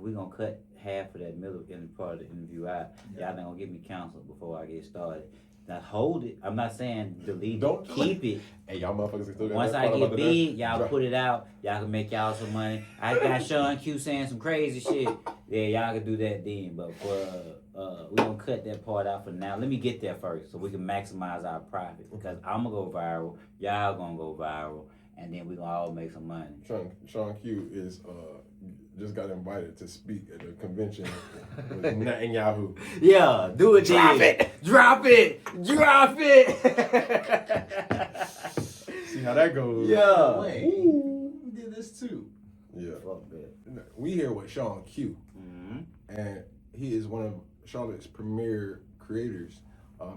we gonna cut half of that middle part of the interview out. Y'all not gonna give me counsel before I get started. Now hold it. I'm not saying delete it. Keep it. Hey, y'all motherfuckers still got Once that I part get about big, y'all put it out. Y'all can make y'all some money. I got Sean Q saying some crazy shit. Yeah, y'all can do that then. But for we gonna cut that part out for now. Let me get there first so we can maximize our profit. Because I'm gonna go viral. Y'all gonna go viral. And then we gonna all make some money. Sean Q is just got invited to speak at the convention with Netanyahu. Yeah, do it. Drop then. it. Drop it. Drop it. See how that goes. Yeah. Wait, we did this too. Yeah. Fuck that. We here with Sean Q, Mm-hmm. and he is one of Charlotte's premier creators.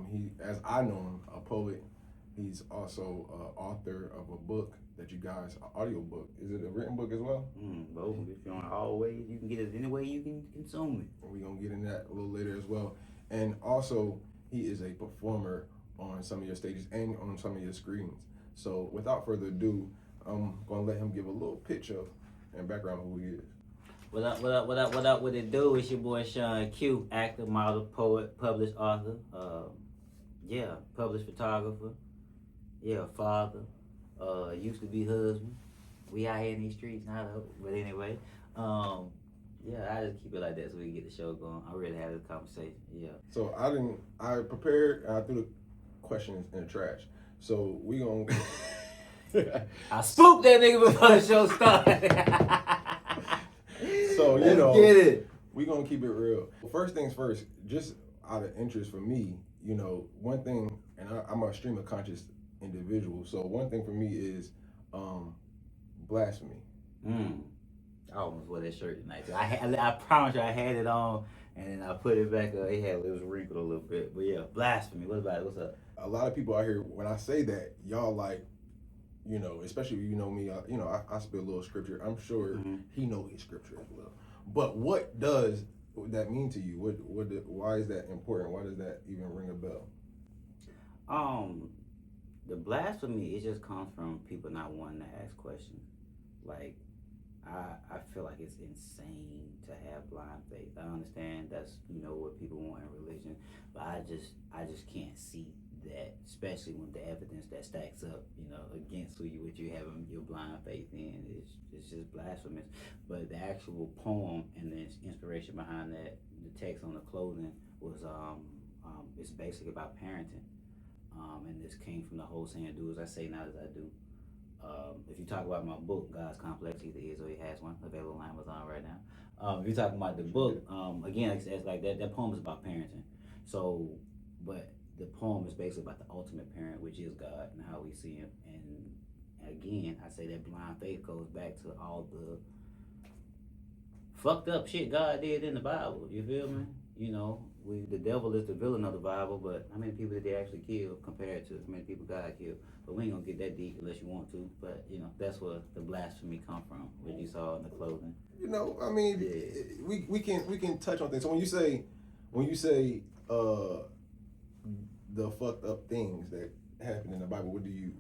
He, as I know him, a poet. He's also author of a book that you guys, an audio book. Is it a written book as well? Both. If you're on all ways, you can get it any way you can consume it. We're going to get into that a little later as well. And also, he is a performer on some of your stages and on some of your screens. So without further ado, I'm going to let him give a little pitch of and background of who he is. What up, what it do? It's your boy Sean Q, actor, model, poet, published author, published photographer, father, used to be husband. We out here in these streets now though, but anyway, I just keep it like that so we can get the show going. I really had this conversation, So I prepared and I threw the questions in the trash. So we gonna I spooked that nigga before the show started. So, Let's get it. We gonna keep it real. First things first, just out of interest for me, one thing, and I'm a stream of conscious individual, so one thing for me is blasphemy. I almost wore that shirt tonight. I promise you I had it on and then I put it back up. It was wrinkled a little bit. But yeah, blasphemy. What about it? What's up? A lot of people out here, when I say that, y'all like, especially you know me, I spit a little scripture. I'm sure he know his scripture as well. But what does that mean to you? Why is that important? Why does that even ring a bell? The blasphemy, it just comes from people not wanting to ask questions. Like, I feel like it's insane to have blind faith. I understand that's what people want in religion, but I just can't see that, especially when the evidence that stacks up, against what you have your blind faith in. It's just blasphemous. But the actual poem and the inspiration behind that, the text on the clothing was it's basically about parenting. And this came from the whole saying, do as I say, not as I do. If you talk about my book, God's Complex, either is or he has one, available on Amazon right now. If you're talking about the book, again, it's like that poem is about parenting. So, but the poem is basically about the ultimate parent, which is God, and how we see him. And again, I say that blind faith goes back to all the fucked up shit God did in the Bible. You feel me? The devil is the villain of the Bible, but how many people did they actually kill compared to how many people God killed? But we ain't gonna get that deep unless you want to. But that's where the blasphemy come from, what you saw in the clothing. We can touch on things. So when you say the fucked up things that happen in the Bible, what do you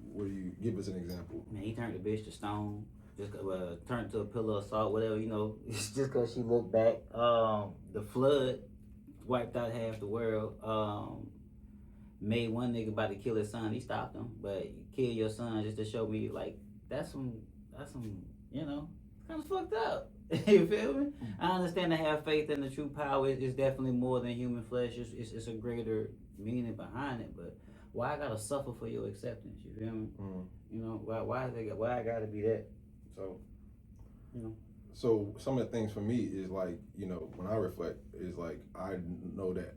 give us an example? Man, he turned the bitch to stone. Just turned to a pillar of salt, whatever, it's just because she looked back. The flood wiped out half the world. Made one nigga about to kill his son. He stopped him, but you kill your son just to show me, like, that's some kind of fucked up. You feel me? I understand to have faith in the true power is definitely more than human flesh. It's a greater meaning behind it, but why I gotta suffer for your acceptance? You feel me? Why I gotta be that? So some of the things for me is like, when I reflect, is like, I know that,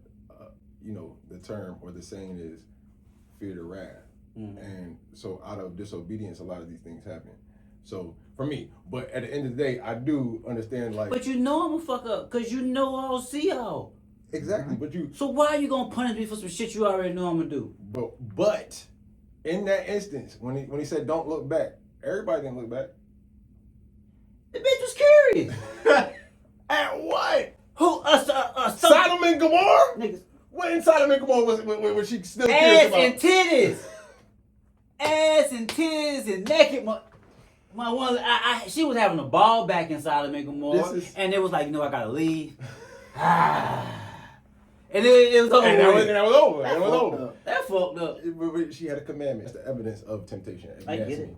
the term or the saying is fear the wrath. And so out of disobedience, a lot of these things happen. So for me, but at the end of the day, I do understand, like. But I'm a fuck up, cause I'll see y'all. Exactly, but you. So why are you gonna punish me for some shit you already know I'm gonna do? But in that instance, when he said don't look back, everybody didn't look back. The bitch was curious. At what? Who? Sodom and Gomorrah? Niggas. When Sodom and Gomorrah was she still ass curious about? and titties. Ass and titties and naked She was having a ball back inside of me more, and it was like, I gotta leave. And it was over. And that was over. That was over. That fucked up. But she had a commandment. It's the evidence of temptation. I get it.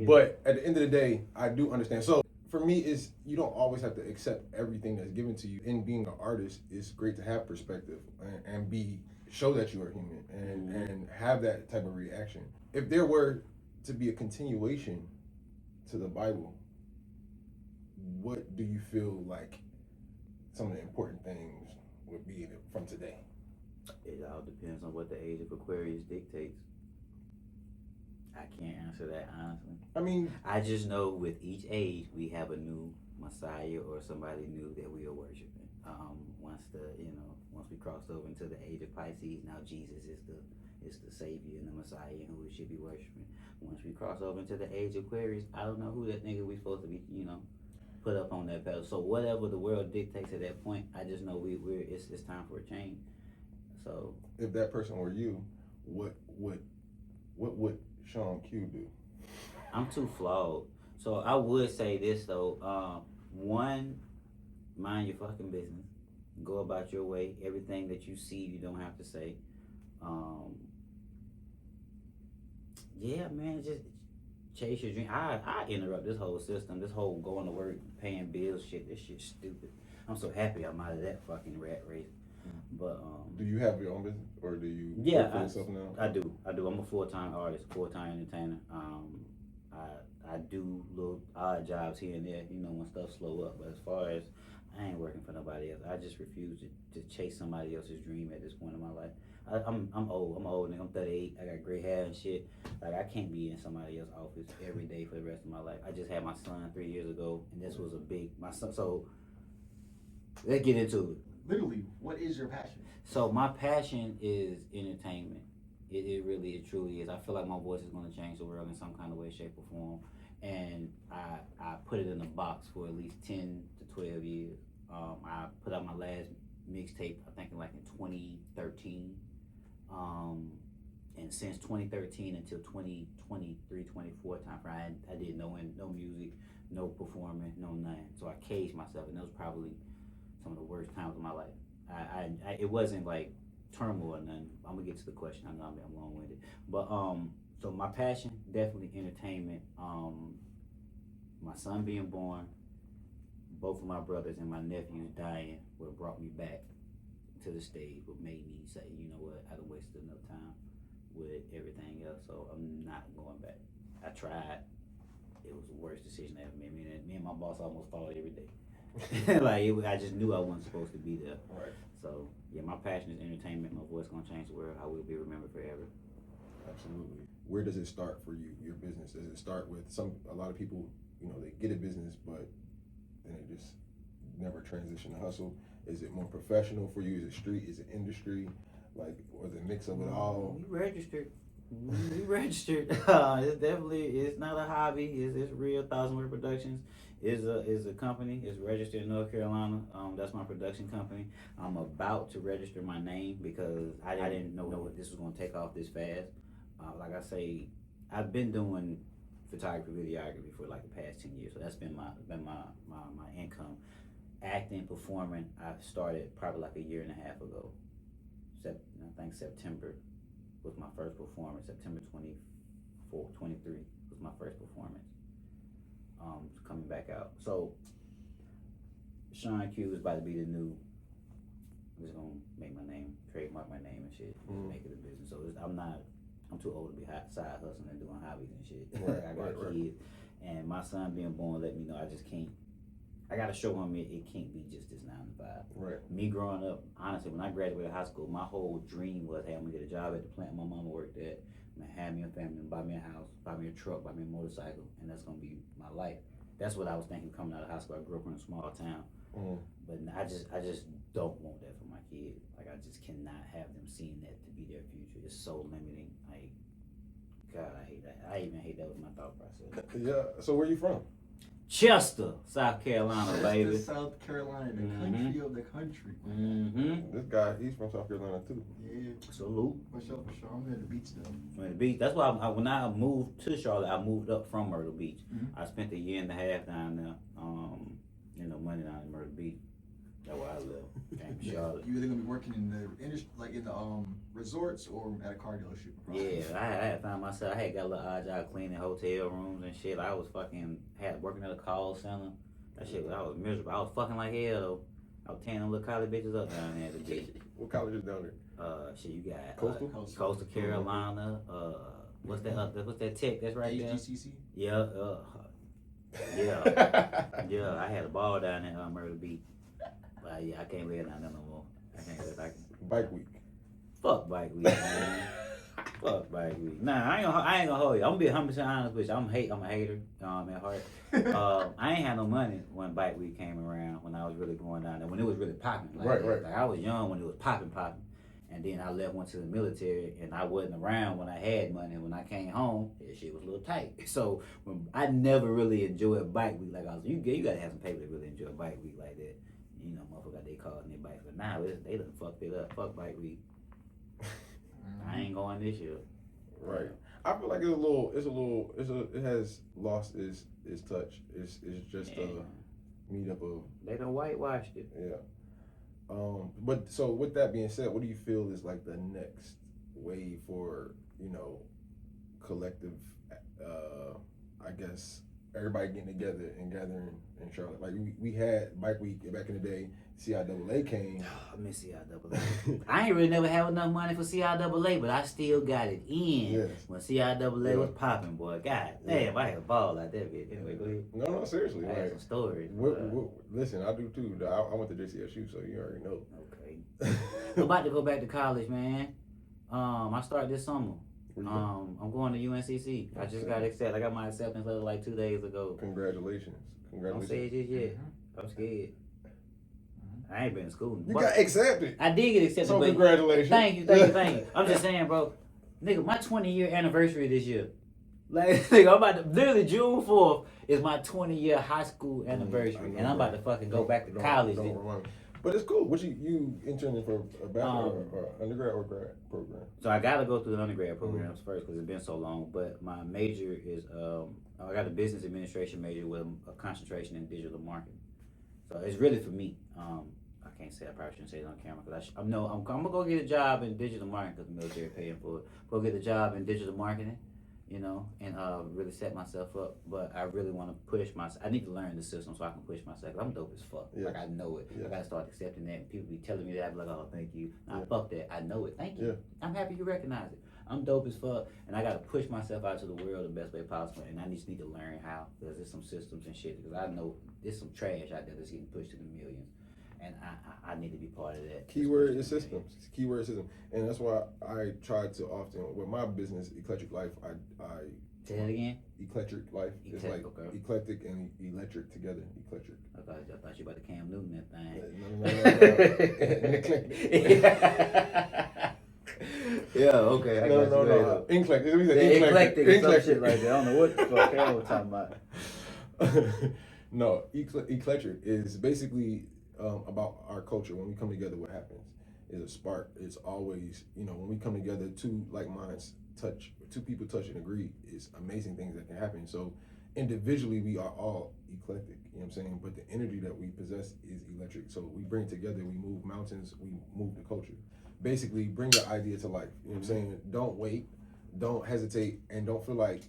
But at the end of the day, I do understand. So for me, is you don't always have to accept everything that's given to you. In being an artist, it's great to have perspective and show that you are human and have that type of reaction. If there were to be a continuation to the Bible, what do you feel like some of the important things would be in it from today? It all depends on what the age of Aquarius dictates. I can't answer that honestly. I mean, I just know with each age we have a new Messiah or somebody new that we are worshiping. Once we crossed over into the age of Pisces, now Jesus is the Savior and the Messiah and who we should be worshiping. Once we cross over into the age of Aquarius, I don't know who that nigga we supposed to be, put up on that pedestal. So whatever the world dictates at that point, I just know it's time for a change. So if that person were you, what would Sean Q do? I'm too flawed. So I would say this though. One, mind your fucking business. Go about your way. Everything that you see, you don't have to say. Yeah, man, just chase your dream. I interrupt this whole system, this whole going to work, paying bills shit. This shit's stupid. I'm so happy I'm out of that fucking rat race. But do you have your own business or do you work for yourself now? I do. I'm a full-time artist, full-time entertainer. I do little odd jobs here and there, when stuff slow up. But as far as I ain't working for nobody else. I just refuse to chase somebody else's dream at this point in my life. I'm old. I'm old, nigga. I'm 38. I got gray hair and shit. Like, I can't be in somebody else's office every day for the rest of my life. I just had my son 3 years ago, and this was my son. So let's get into it. Literally, what is your passion? So my passion is entertainment. It truly is. I feel like my voice is going to change the world in some kind of way, shape, or form. And I put it in a box for at least 10 to 12 years. I put out my last mixtape, I think in 2013. And since 2013 until 2023, 24 time frame, I did no music, no performing, no nothing. So I caged myself, and that was probably some of the worst times of my life. It wasn't like turmoil or nothing. I'm gonna get to the question. I know I'm long-winded, but so my passion, definitely entertainment. My son being born, both of my brothers and my nephews dying, what brought me back to the stage, what made me say, you know what, I done wasted enough time with everything else, so I'm not going back. I tried. It was the worst decision I ever made. Me and my boss almost fought every day. I just knew I wasn't supposed to be there. Right. So yeah, my passion is entertainment. My voice gonna change the world. I will be remembered forever. Absolutely. Where does it start for you, your business? Does it start with a lot of people, they get a business, but then they just never transition to hustle? Is it more professional for you? Is it street? Is it industry? Or the mix of it all? We registered. It's not a hobby. It's real. Thousand Word Productions is a company. It's registered in North Carolina. That's my production company. I'm about to register my name because I didn't know if this was going to take off this fast. Like I say, I've been doing photography, videography for the past 10 years. So that's been my income. Acting, performing, I started probably a year and a half ago. I think September was my first performance. September 23 was my first performance. Coming back out. So Sean Q is about to be the new. I'm just gonna make my name, trademark my name and shit, make it a business. So I'm too old to be side hustling and doing hobbies and shit. Right, I got kids, and my son being born let me know I just can't. I gotta show him it can't be just this 9 to 5. Right. Me growing up, honestly, when I graduated high school, my whole dream was, hey, I'm gonna get a job at the plant my mama worked at, I'm gonna have me a family, buy me a house, buy me a truck, buy me a motorcycle, and that's gonna be my life. That's what I was thinking coming out of high school. I grew up in a small town, but I just don't want that for my kids. I just cannot have them seeing that to be their future. It's so limiting. God, I hate that. I even hate that with my thought process. Yeah. So where you from? Chester, South Carolina, baby. Chester, South Carolina, the country of the country. This guy, he's from South Carolina too. Yeah. Salute. For sure. I'm at the beach though. I'm at the beach. That's why when I moved to Charlotte, I moved up from Myrtle Beach. I spent a year and a half down there, money down in Myrtle Beach. That's where I live. Came to Charlotte. You either gonna be working in the industry, like in the resorts, or at a car dealership? Yeah, I had found myself. I had got a little odd job cleaning hotel rooms and shit. I was working at a call center. That shit, I was miserable. I was fucking like hell though. I was tearing them little college bitches up down there at the beach. What college is down there? Shit, you got Coastal Carolina. What's that tech that's right there? HGCC? Yeah, yeah. I had a ball down in Myrtle Beach. But yeah, I can't live down there no more. I can't live. Bike week. Fuck bike week, man. Fuck bike week. Nah, I ain't gonna hold you. I'm gonna be 100% honest with you. I'm a hater. At heart. I ain't had no money when bike week came around. When I was really going down there. When it was really popping. Right. Like I was young when it was popping. And then I went to the military, and I wasn't around when I had money. When I came home, that shit was a little tight. So I never really enjoyed bike week like I was. You gotta have some paper to really enjoy bike week like that. You know, motherfucker got their cars and their bikes, but now they done fucked it up. Fuck bike week. I ain't going this year. Right. I feel like it has lost its touch. It's just a meetup of. They done whitewashed it. Yeah. But so with that being said, what do you feel is like the next wave for, collective, I guess, everybody getting together and gathering in Charlotte? Like we had Bike Week back in the day, CIAA came. I miss CIAA. I ain't really never had enough money for CIAA, but I still got it in when CIAA was popping, boy. God damn, I had a ball like that bitch. Anyway, go ahead. No, seriously. I had some stories. Listen, I do too. I went to JCSU, so you already know. Okay. I'm about to go back to college, man. I start this summer. I'm going to UNCC. I just got accepted. I got my acceptance letter like 2 days ago. Congratulations. Don't say it just yet. I'm scared. I ain't been in school. You got accepted. I did get accepted. So congratulations. Thank you. I'm just saying, bro. Nigga, my 20-year anniversary this year. Like, nigga, I'm about to, literally June 4th is my 20-year high school anniversary. And I'm about to fucking go back to college. But it's cool. What you interning for a bachelor or undergrad or grad program? So I got to go through the undergrad programs first because it's been so long. But my major is, I got a business administration major with a concentration in digital marketing. So it's really for me. I can't say, I probably shouldn't say it on camera because I'm gonna go get a job in digital marketing because the military paying for it. Go get a job in digital marketing, and really set myself up. But I really want to push myself. I need to learn the system so I can push myself. I'm dope as fuck. Yeah. Like I know it. Yeah. I gotta start accepting that. People be telling me that. I be like, oh, thank you. Nah, fuck that. I know it. Thank you. Yeah. I'm happy you recognize it. I'm dope as fuck, and I gotta push myself out to the world the best way possible. And I just need to learn how, because there's some systems and shit. Because I know there's some trash out there that's getting pushed to the millions, and I need to be part of that. Keyword is systems. Keyword system, and that's why I try to often with my business, Eklectriq Life. I say that again. Eklectriq Life. It's like eclectic and electric together. Eklectriq. I thought you about to Cam Newton that thing. No. Yeah, okay. I got No. Eclectic. Eclectic. Some shit like that. I don't know what the fuck I was talking about. No, Eklectriq is basically about our culture. When we come together, what happens is a spark. It's always, when we come together, two like minds touch, two people touch and agree, it's amazing things that can happen. So individually, we are all eclectic, you know what I'm saying? But the energy that we possess is electric. So we bring together, we move mountains, we move the culture. Basically, bring your idea to life, you know what I'm saying? Don't wait, don't hesitate, and don't feel like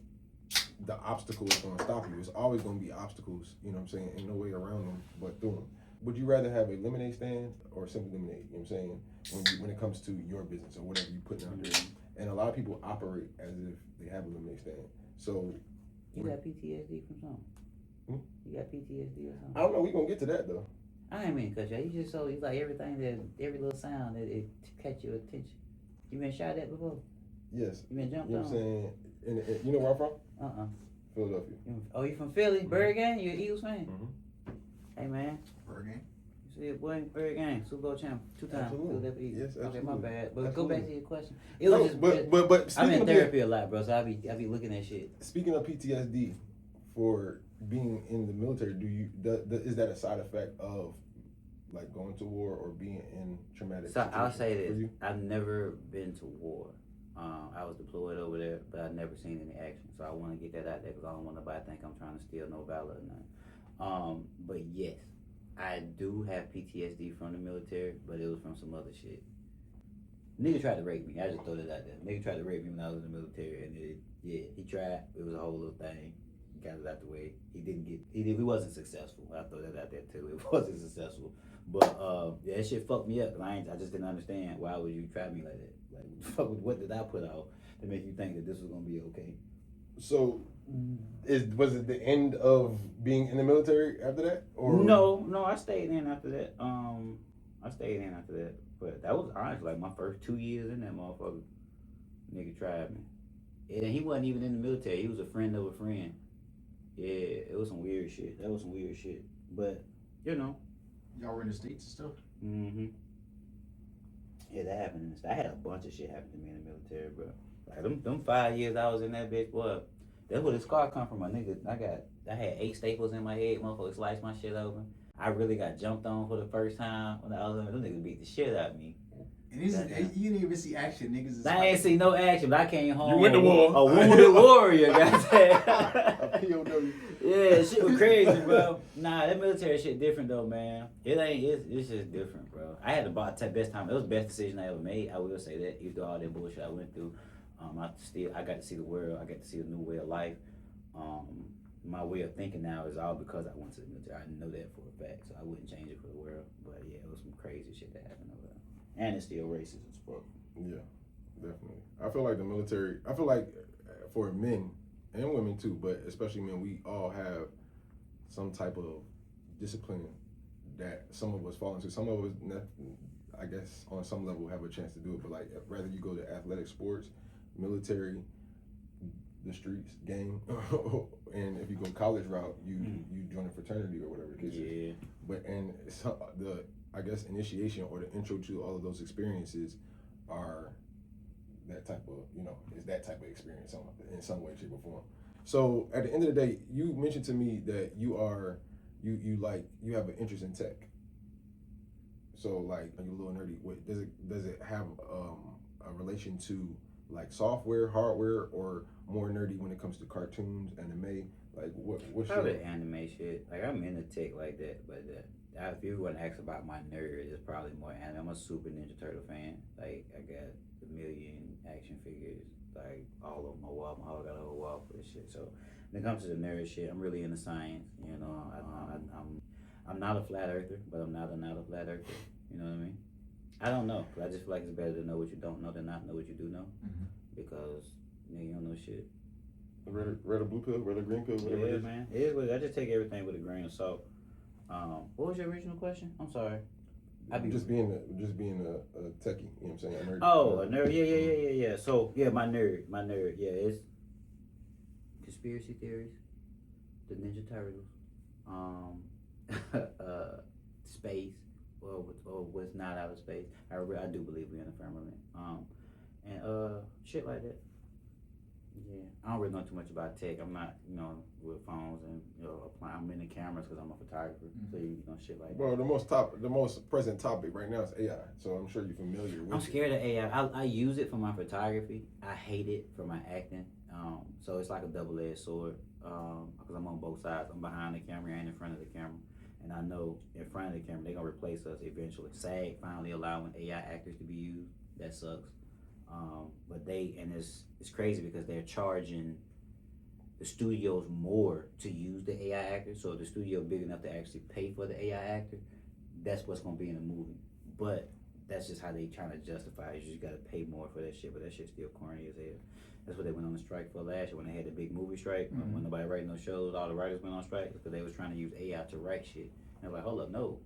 the obstacle is going to stop you. It's always going to be obstacles, you know what I'm saying? And no way around them but through them. Would you rather have a lemonade stand or simple lemonade, you know what I'm saying? When it comes to your business or whatever you're putting out there. And a lot of people operate as if they have a lemonade stand. So you got PTSD from something? You got PTSD or something? I don't know. We're going to get to that, though. I ain't mean to cut you. You just it's like everything every little sound that it catch your attention. You been shot at before? Yes. You been jumped on? You know what I'm saying? And you know where I'm from? Philadelphia. Oh, you from Philly? Bird Gang? You an Eagles fan? Mm-hmm. Hey, man. Bird Gang? You see it, boy? Bird Gang. Super Bowl champ. 2 times. Absolutely. Yes, absolutely. Okay, my bad. But absolutely. Go back to your question. It was but I'm in therapy a lot, bro, so I be looking at shit. Speaking of PTSD, for being in the military, is that a side effect of like going to war or being in traumatic So I'll situations say for this: you? I've never been to war. I was deployed over there, but I've never seen any action. So I want to get that out there because I don't want nobody to think I'm trying to steal no valor or nothing. But yes, I do have PTSD from the military, but it was from some other shit. Nigga tried to rape me. I just throw that out there. Nigga tried to rape me when I was in the military, and he tried. It was a whole little thing. Got it out the way. He wasn't successful. I throw that out there too. It wasn't successful. But yeah, that shit fucked me up. I just didn't understand why would you try me like that. Like, what did I put out to make you think that this was gonna be okay? So, was it the end of being in the military after that? Or No, I stayed in after that. But that was honestly like my first 2 years in that motherfucker. Nigga tried me, and he wasn't even in the military. He was a friend of a friend. Yeah, it was some weird shit. That was some weird shit. But you know. Y'all were in the States and stuff? Mm-hmm. Yeah, that happened. I had a bunch of shit happen to me in the military, bro. Like them 5 years I was in that bitch, boy. That's where the scar come from, my nigga. I had 8 staples in my head. Motherfucker sliced my shit open. I really got jumped on for the first time when I was in. Them niggas beat the shit out of me. And you didn't even see action, niggas. I ain't see no action, but I came home. You went to war. A wounded warrior, goddamn. A POW. Yeah, shit was crazy, bro. Nah, that military shit different though, man. It's just different, bro. I had the best time. It was the best decision I ever made. I will say that. Even through all that bullshit I went through, I got to see the world. I got to see a new way of life. My way of thinking now is all because I went to the military. I know that for a fact, so I wouldn't change it for the world. But yeah, it was some crazy shit that happened over there, and it's still racist as fuck. Yeah, definitely. I feel like the military. I feel like for men and women too, but especially men, we all have some type of discipline that some of us fall into. Some of us, I guess, on some level, have a chance to do it. But like, rather you go to athletic sports, military, the streets, gang, and if you go college route, you join a fraternity or whatever the case is. But the I guess initiation or the intro to all of those experiences are that type of is that type of experience in some way, shape, or form. So at the end of the day, you mentioned to me that you have an interest in tech. So like, are you a little nerdy? Does it have a relation to like software, hardware, or more nerdy when it comes to cartoons, anime? Like what's Probably your anime shit. Like I'm into tech like that, but if you want to ask about my nerd, it's probably more anime. I'm a super Ninja Turtle fan. Like I got a million action figures, like all of my wall. My whole got a whole wall for this shit. So when it comes to the nerd shit, I'm really into science. I'm not a flat earther, but I'm not a flat earther. You know what I mean? I don't know, but I just feel like it's better to know what you don't know than not know what you do know, because you don't know shit. red or blue pill, red or green pill, whatever it is. Man. It is what I just take everything with a grain of salt. What was your original question? I'm sorry. Just being a techie, you know what I'm saying? A nerd. Oh, a nerd. Yeah. So yeah, my nerd. Yeah, it's conspiracy theories, the Ninja Turtles, space, or what's not out of space. I do believe we're in a firmament. And shit like that. Yeah, I don't really know too much about tech. I'm not, with phones and applying. I'm into cameras because I'm a photographer. So shit like that. Well, the most present topic right now is AI. So I'm sure you're familiar with. I'm scared of AI. I use it for my photography. I hate it for my acting. So it's like a double-edged sword. Because I'm on both sides. I'm behind the camera and in front of the camera. And I know in front of the camera they're gonna replace us eventually. SAG finally allowing AI actors to be used. That sucks. But it's crazy because they're charging the studios more to use the AI actor. So if the studio big enough to actually pay for the AI actor, that's what's gonna be in the movie. But that's just how they trying to justify it. You just gotta pay more for that shit, but that shit's still corny as hell. That's what they went on the strike for last year when they had the big movie strike. When nobody writing no shows, all the writers went on strike because they was trying to use AI to write shit. And they're like, hold up, no.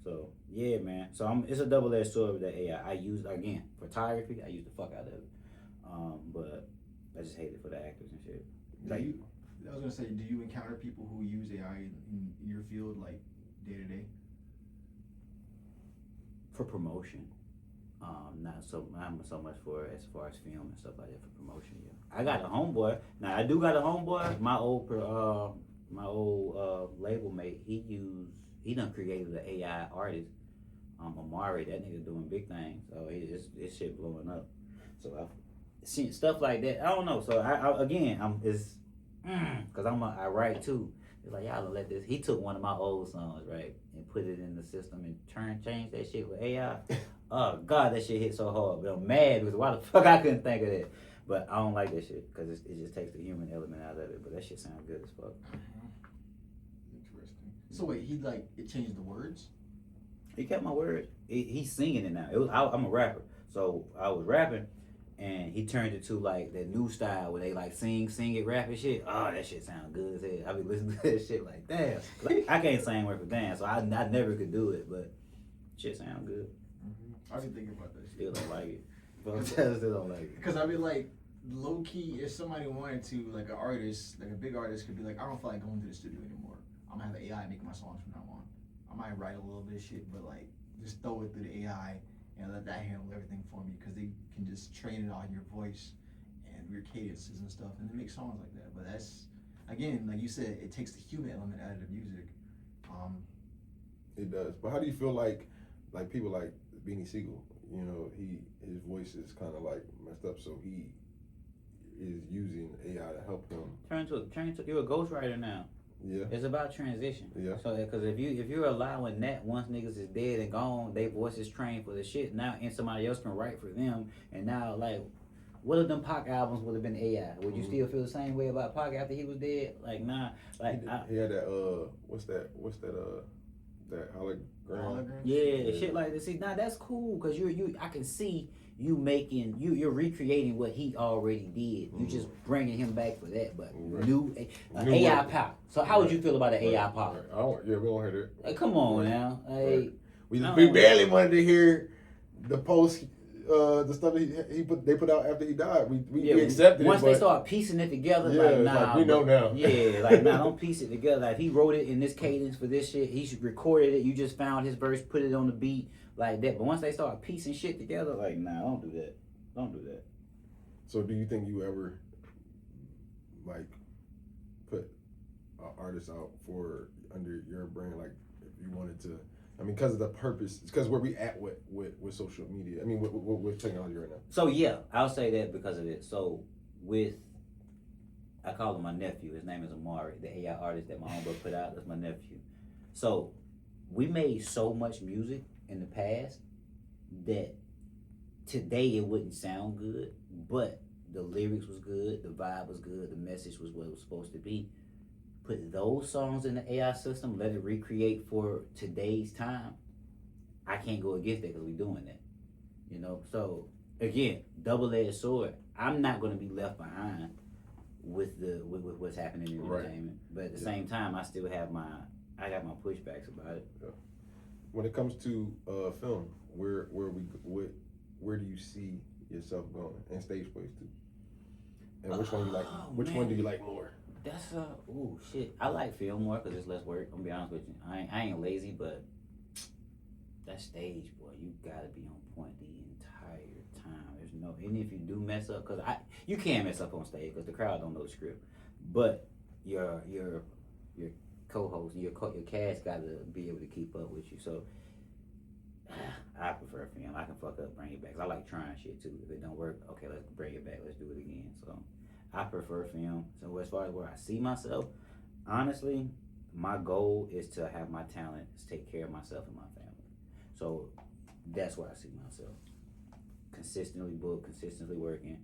So yeah, man. So it's a double-edged sword with that AI. I use again photography. I use the fuck out of it, but I just hate it for the actors and shit. I was gonna say, do you encounter people who use AI in your field, like day to day? For promotion, not so much for as far as film and stuff like that. For promotion, yeah. I got a homeboy. Now I do got a homeboy. My old label mate. He done created an AI artist. Amari, that nigga doing big things. So his shit blowing up. So I've seen stuff like that. I don't know. So because I write too. It's like y'all let this. He took one of my old songs, right, and put it in the system and changed that shit with AI. Oh God, that shit hit so hard. But I'm mad because why the fuck I couldn't think of that. But I don't like that shit because it just takes the human element out of it. But that shit sounds good as fuck. Interesting. So wait, it changed the words? He kept my words. He's singing it now. I'm a rapper, so I was rapping. And he turned it to like that new style where they like sing it, rap and shit. Oh, that shit sound good as hell. I be listening to that shit like, damn. Like, I can't sing word for damn, so I never could do it, but shit sound good. I be thinking about that shit. Still don't like it. But still don't like it. Because I be like, low key, if somebody wanted to, like an artist, like a big artist could be like, I don't feel like going to the studio anymore. I'm gonna have AI make my songs from now on. I might write a little bit of shit, but like, just throw it through the AI and let that handle everything for me because they can just train it on your voice and your cadences and stuff and they make songs like that. But that's, again, like you said, it takes the human element out of the music. It does. But how do you feel like people like Beanie Siegel, you know, his voice is kind of like messed up, so he is using AI to help him. You're a ghostwriter now. Yeah. It's about transition. Yeah. So, because if you're allowing that once niggas is dead and gone, they voice is trained for the shit now, and somebody else can write for them. And now, like, what if them Pac albums would have been AI? Would you still feel the same way about Pac after he was dead? Like, nah. Like, he had that that hologram. Yeah, shit like this. See, now that's cool because I can see you making you're recreating what he already did. You just bringing him back for that, but new AI Pac. So how would you feel about an AI Pac? We don't hear that. Like, come on now. Like, we barely wanted to hear the post. The stuff they put out after he died, we accepted once it. Once they start piecing it together, like we know now. Yeah, like nah, don't piece it together. Like, if he wrote it in this cadence for this shit, he should recorded it. You just found his verse, put it on the beat like that. But once they start piecing shit together, like nah, don't do that. Don't do that. So, do you think you ever like put artists out for under your brand, like if you wanted to? I mean, because of the purpose, because where we at with social media. I mean, with technology right now. So yeah, I'll say that because of it. So I call him my nephew. His name is Amari, the AI artist that my homeboy put out. That's my nephew. So we made so much music in the past that today it wouldn't sound good, but the lyrics was good, the vibe was good, the message was what it was supposed to be. Put those songs in the AI system, let it recreate for today's time. I can't go against that because we're doing that, you know. So again, double-edged sword. I'm not going to be left behind with what's happening in entertainment, but at the same time, I still have I got my pushbacks about it. Yeah. When it comes to film, where do you see yourself going, and stage plays too? And which one you like? Which one do you like more? That's shit. I like film more because it's less work. I'm gonna be honest with you. I ain't lazy, but that stage, boy, you gotta be on point the entire time. There's no, and if you do mess up, because you can't mess up on stage because the crowd don't know the script. But your co-host, your cast gotta be able to keep up with you. So I prefer film. I can fuck up, bring it back. 'Cause I like trying shit too. If it don't work, okay, let's bring it back. Let's do it again. So I prefer film. So as far as where I see myself, honestly, my goal is to have my talent, to take care of myself and my family. So that's where I see myself. Consistently booked, consistently working,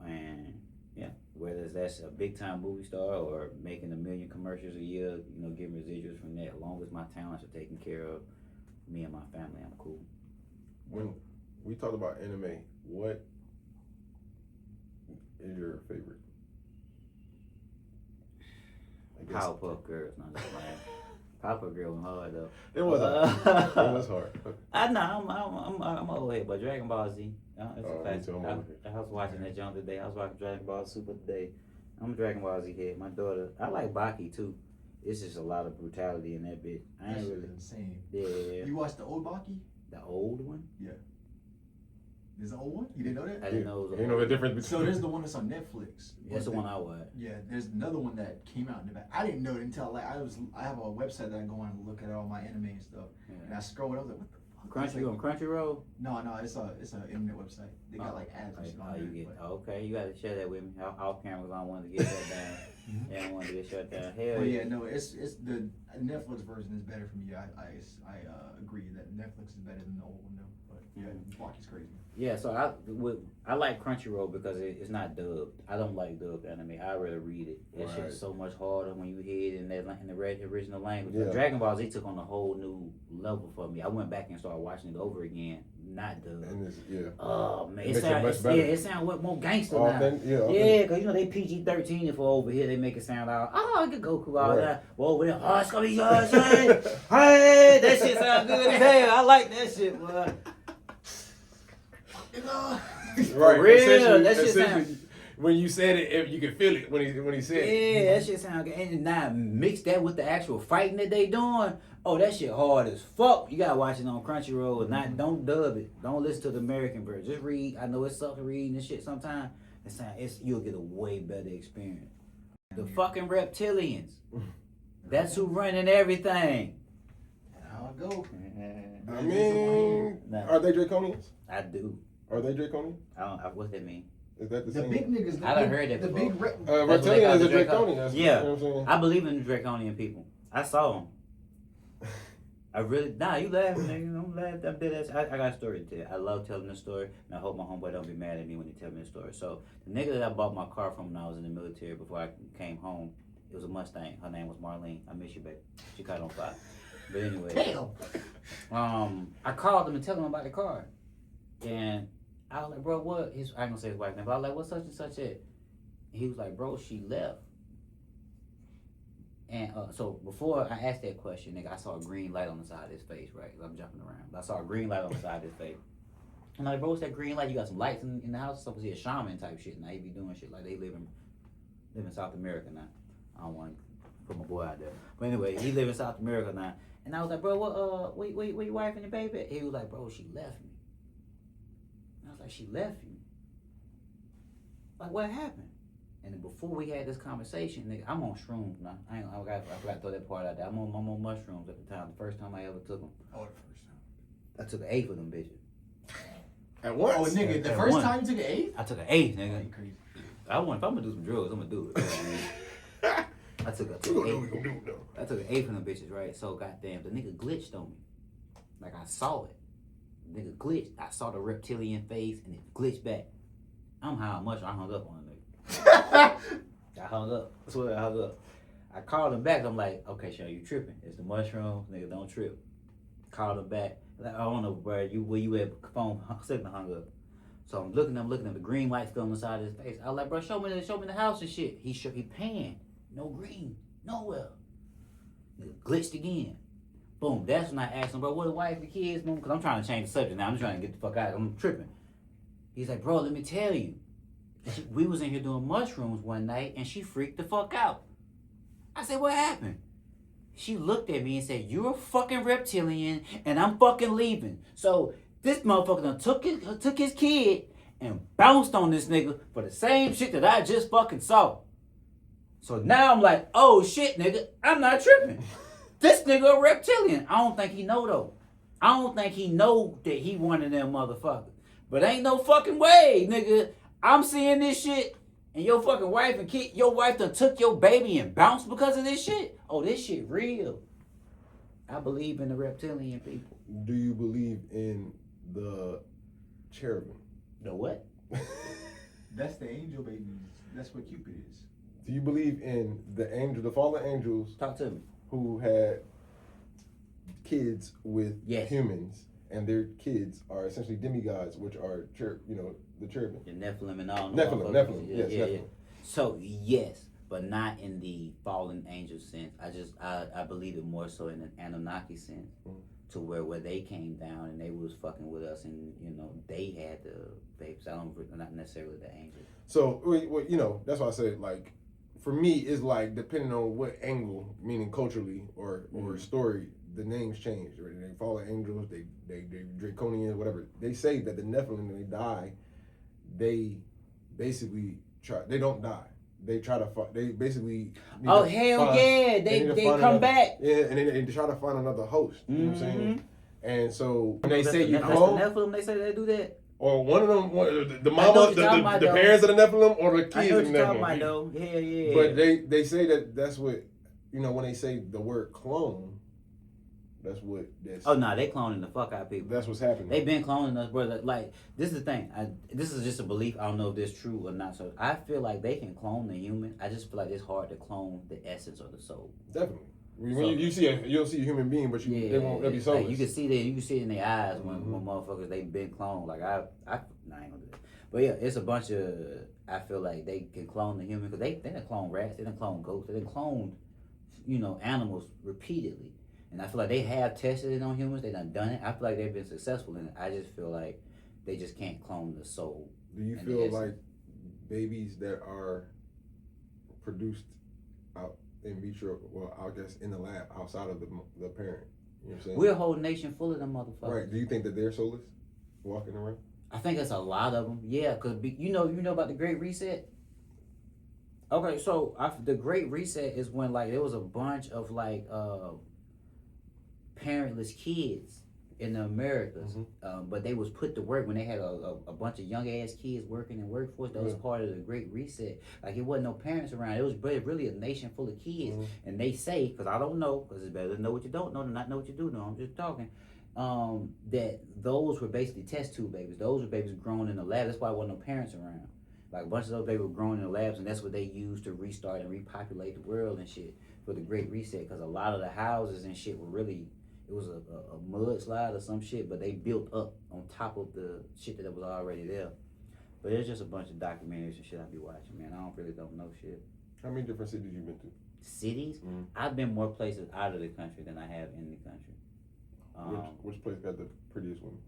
and yeah, whether that's a big time movie star or making 1 million commercials a year, you know, getting residuals from that, as long as my talents are taken care of, me and my family, I'm cool. When we talk about anime, what is your favorite? Powerpuff Girls, not just playing. Powerpuff Girls was hard though. It was hard. It was hard. I'm old head, but Dragon Ball Z. It's a classic. I was watching that jump today. I was watching Dragon Ball Super today. I'm a Dragon Ball Z head. My daughter, I like Baki too. It's just a lot of brutality in that bitch. I ain't really insane. Yeah. You watched the old Baki? The old one? Yeah. There's an old one. You didn't know that? I didn't know it was You know the difference So between. there's the one that's on Netflix. That's the one I watched. Yeah, there's another one that came out in the back. I didn't know it until like I have a website that I go on and look at all my anime and stuff. Yeah. And I scroll it, I was like, what the fuck? Crunchy, It's on Crunchyroll? No, it's an internet website. They got like ads and shit on you there. get, but- okay, you gotta share that with me. Off cameras, I wanted to get shut down. Yeah, I wanted to get shut down. Hell But yeah. yeah, no, it's the Netflix version is better for me. I agree that Netflix is better than the old one though. But yeah, Walkie's crazy. Yeah, so I like Crunchyroll because it's not dubbed. I don't like dubbed anime. I rather read it. That Right. shit's so much harder when you hear it in the original language. Yeah. But Dragon Ball Z took on a whole new level for me. I went back and started watching it over again, not dubbed. And it's, yeah. Oh man, It makes it much better. it sounds more gangster now. Yeah. Yeah, because you know they PG-13 for over here. They make it sound all, I get Goku all Right. that. Well, over there, it's gonna be yours, hey, hey, that shit sound good as hell. I like that shit, boy. Right. real, Essentially, that shit essentially, when you said it, you could feel it when he said it. Yeah, that shit sound good. And now mix that with the actual fighting that they doing. Oh, that shit hard as fuck. You gotta watch it on Crunchyroll. Don't dub it. Don't listen to the American version. Just read. I know it sucks reading this shit sometimes. You'll get a way better experience. The fucking reptilians. That's who running everything. How it go? I mean, Nah. are they draconians? I do. Are they draconian? What's that mean? Is that the The same? big niggas. I done heard that The before. big rep. That's what they Reptilian call is a the Dracon- draconian. That's, Yeah. You know what I'm saying? I believe in the draconian people. I saw them. I really, you laughing, nigga. Don't laugh. I'm dead ass. I got a story to tell. I love telling this story, and I hope my homeboy don't be mad at me when he tell me the story. So, the nigga that I bought my car from when I was in the military before I came home, it was a Mustang. Her name was Marlene. I miss you, baby. She caught on fire. But anyway. Damn. I called him and told him about the car. And I was like, bro, what? I ain't gonna say his wife name, but I was like, what's such and such at? And he was like, bro, she left. And so before I asked that question, nigga, I saw a green light on the side of his face, right? 'Cause I'm jumping around. But I saw a green light on the side of his face. And I'm like, bro, what's that green light? You got some lights in the house? Supposed to be a shaman type shit. Now he be doing shit like they live in South America now. I don't want to put my boy out there. But anyway, he live in South America now. And I was like, bro, what, where your wife and your baby at? He was like, bro, she left me. And I was like, she left you? Like, what happened? And then before we had this conversation, nigga, I'm on shrooms now. I forgot to throw that part out there. I'm on mushrooms at the time. The first time I ever took them. Oh, the first time. I took an eighth of them bitches. At once? Oh, nigga, the At first one. time you took an eighth? I took an eighth, Oh, nigga. you crazy. If I'm gonna do some drugs, I'm gonna do it. I took an eighth. I took an eighth of them bitches, right? So goddamn, the nigga glitched on me. Like I saw it. The nigga glitched. I saw the reptilian face and it glitched back. I'm high on mushroom. I hung up on the nigga. I hung up. I swear I hung up. I called him back. I'm like, okay, Sean, you tripping? It's the mushrooms, nigga. Don't trip. Called him back. Like, I don't know where you at. Phone signal hung up. So I'm looking. The green light still on the side of his face. I was like, bro, show me the house and shit. He panned. No green. Nowhere. Nigga glitched again. Boom. That's when I asked him, bro, what the wife and kids, boom? Because I'm trying to change the subject now. I'm trying to get the fuck out. I'm tripping. He's like, bro, let me tell you. We was in here doing mushrooms one night and she freaked the fuck out. I said, what happened? She looked at me and said, you're a fucking reptilian and I'm fucking leaving. So this motherfucker done took his kid and bounced on this nigga for the same shit that I just fucking saw. So now I'm like, oh shit, nigga, I'm not tripping. This nigga a reptilian. I don't think he know though. I don't think he know that he one of them motherfuckers. But ain't no fucking way, nigga. I'm seeing this shit and your fucking wife and kid, your wife done took your baby and bounced because of this shit. Oh, this shit real. I believe in the reptilian people. Do you believe in the cherubim? The what? That's the angel babies. That's what Cupid is. Do you believe in the fallen angels Talk to me. who had kids with Yes. humans, and their kids are essentially demigods, which are the cherubim? The Nephilim and all. Nephilim, yes, Nephilim. So yes, but not in the fallen angel sense. I believe it more so in an Anunnaki sense, to where they came down and they was fucking with us, and they had the babes. Not necessarily the angels. So, well, that's why I said, like, for me, it's like depending on what angle, meaning culturally or story, the names change. Right? They fallen angels, they draconians, whatever. They say that the Nephilim, when they die, they basically they don't die. They try to they basically they come back. Yeah, and they try to find another host. You know what I'm saying? And so when they That's say the, you that's clone, the Nephilim, they say they do that. or one of them, the I know mama, what you're talking about, the though. parents of the Nephilim, or the I kids know of what the you're talking Nephilim. about, though. Yeah. But they say that's what, you know, when they say the word clone, that's what that's. Oh no, they cloning the fuck out of people. That's what's happening. They've been cloning us, brother. Like, this is the thing. This is just a belief. I don't know if this true or not. So I feel like they can clone the human. I just feel like it's hard to clone the essence or the soul. Definitely. When you'll see a human being, but they'll be soulless. Like you can see it in their eyes when motherfuckers they've been cloned. Like I ain't gonna do that. But yeah, it's a bunch of. I feel like they can clone the human because they done clone rats, they done clone goats, they done cloned, animals repeatedly. And I feel like they have tested it on humans. They done it. I feel like they've been successful in it. I just feel like they just can't clone the soul. Do you feel like babies that are produced out in vitro, well, I guess in the lab outside of the parent, you know what I'm saying? We're a whole nation full of them motherfuckers. Right. Do you think that they're soulless, walking around? I think it's a lot of them. Yeah, because you know about the Great Reset? Okay, so the Great Reset is when like there was a bunch of like parentless kids in the Americas, but they was put to work when they had a bunch of young ass kids working in workforce. That was part of the Great Reset. Like it wasn't no parents around. It was really a nation full of kids. And they say, because I don't know, because it's better to know what you don't know than not know what you do know. I'm just talking. That those were basically test tube babies. Those were babies grown in the lab. That's why there wasn't no parents around. Like a bunch of those babies were grown in the labs, and that's what they used to restart and repopulate the world and shit for the Great Reset. Because a lot of the houses and shit were really. It was a mudslide or some shit, but they built up on top of the shit that was already there. But it's just a bunch of documentaries and shit I be watching, man. I don't know shit. How many different cities you been to? Cities? I've been more places out of the country than I have in the country. Which place got the prettiest women?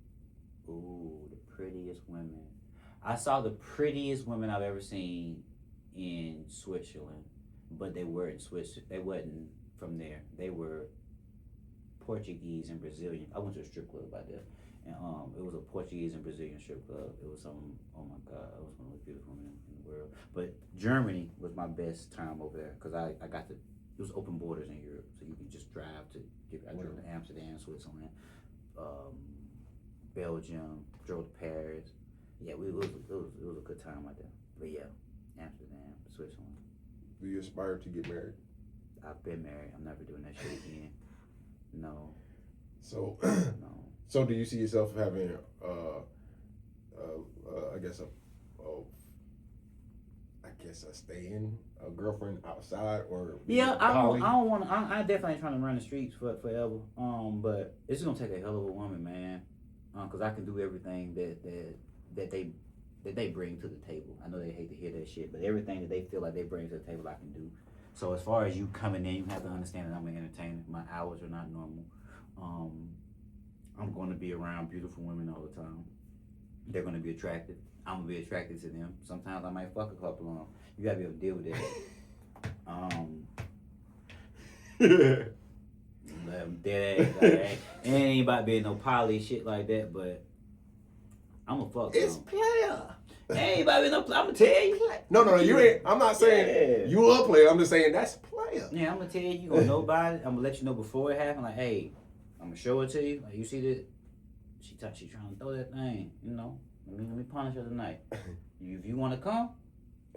Ooh, the prettiest women. I saw the prettiest women I've ever seen in Switzerland, but they were in Switzerland. They wasn't from there. They were Portuguese and Brazilian. I went to a strip club out there, and it was a Portuguese and Brazilian strip club. It was some, oh my God, it was one of the most beautiful women in the world. But Germany was my best time over there because I got to. It was open borders in Europe, so you could just drive to. I drove to Amsterdam, Switzerland, Belgium, drove to Paris. Yeah, it was a good time out there. But yeah, Amsterdam, Switzerland. Do you aspire to get married? I've been married. I'm never doing that shit again. No. So, no. So do you see yourself having, I guess a stay-in, a girlfriend outside, or yeah, I don't want to. I definitely ain't trying to run the streets forever. But it's gonna take a hell of a woman, man. Cause I can do everything that they bring to the table. I know they hate to hear that shit, but everything that they feel like they bring to the table, I can do. So as far as you coming in, you have to understand that I'm an entertainer. My hours are not normal. I'm going to be around beautiful women all the time. They're going to be attractive. I'm going to be attracted to them. Sometimes I might fuck a couple of them. You got to be able to deal with that. Dead ass. Like, it ain't about being no poly shit like that, but I'm a fuck. It's player. Ain't about being no. I'm gonna tell you. No, you ain't. I'm not saying you a player. I'm just saying that's player. Yeah, I'm gonna tell you. You gonna know about it. I'm gonna let you know before it happens. Like, hey, I'm gonna show it to you. Like, you see that? She trying to throw that thing. You know. Let me punish her tonight. If you want to come,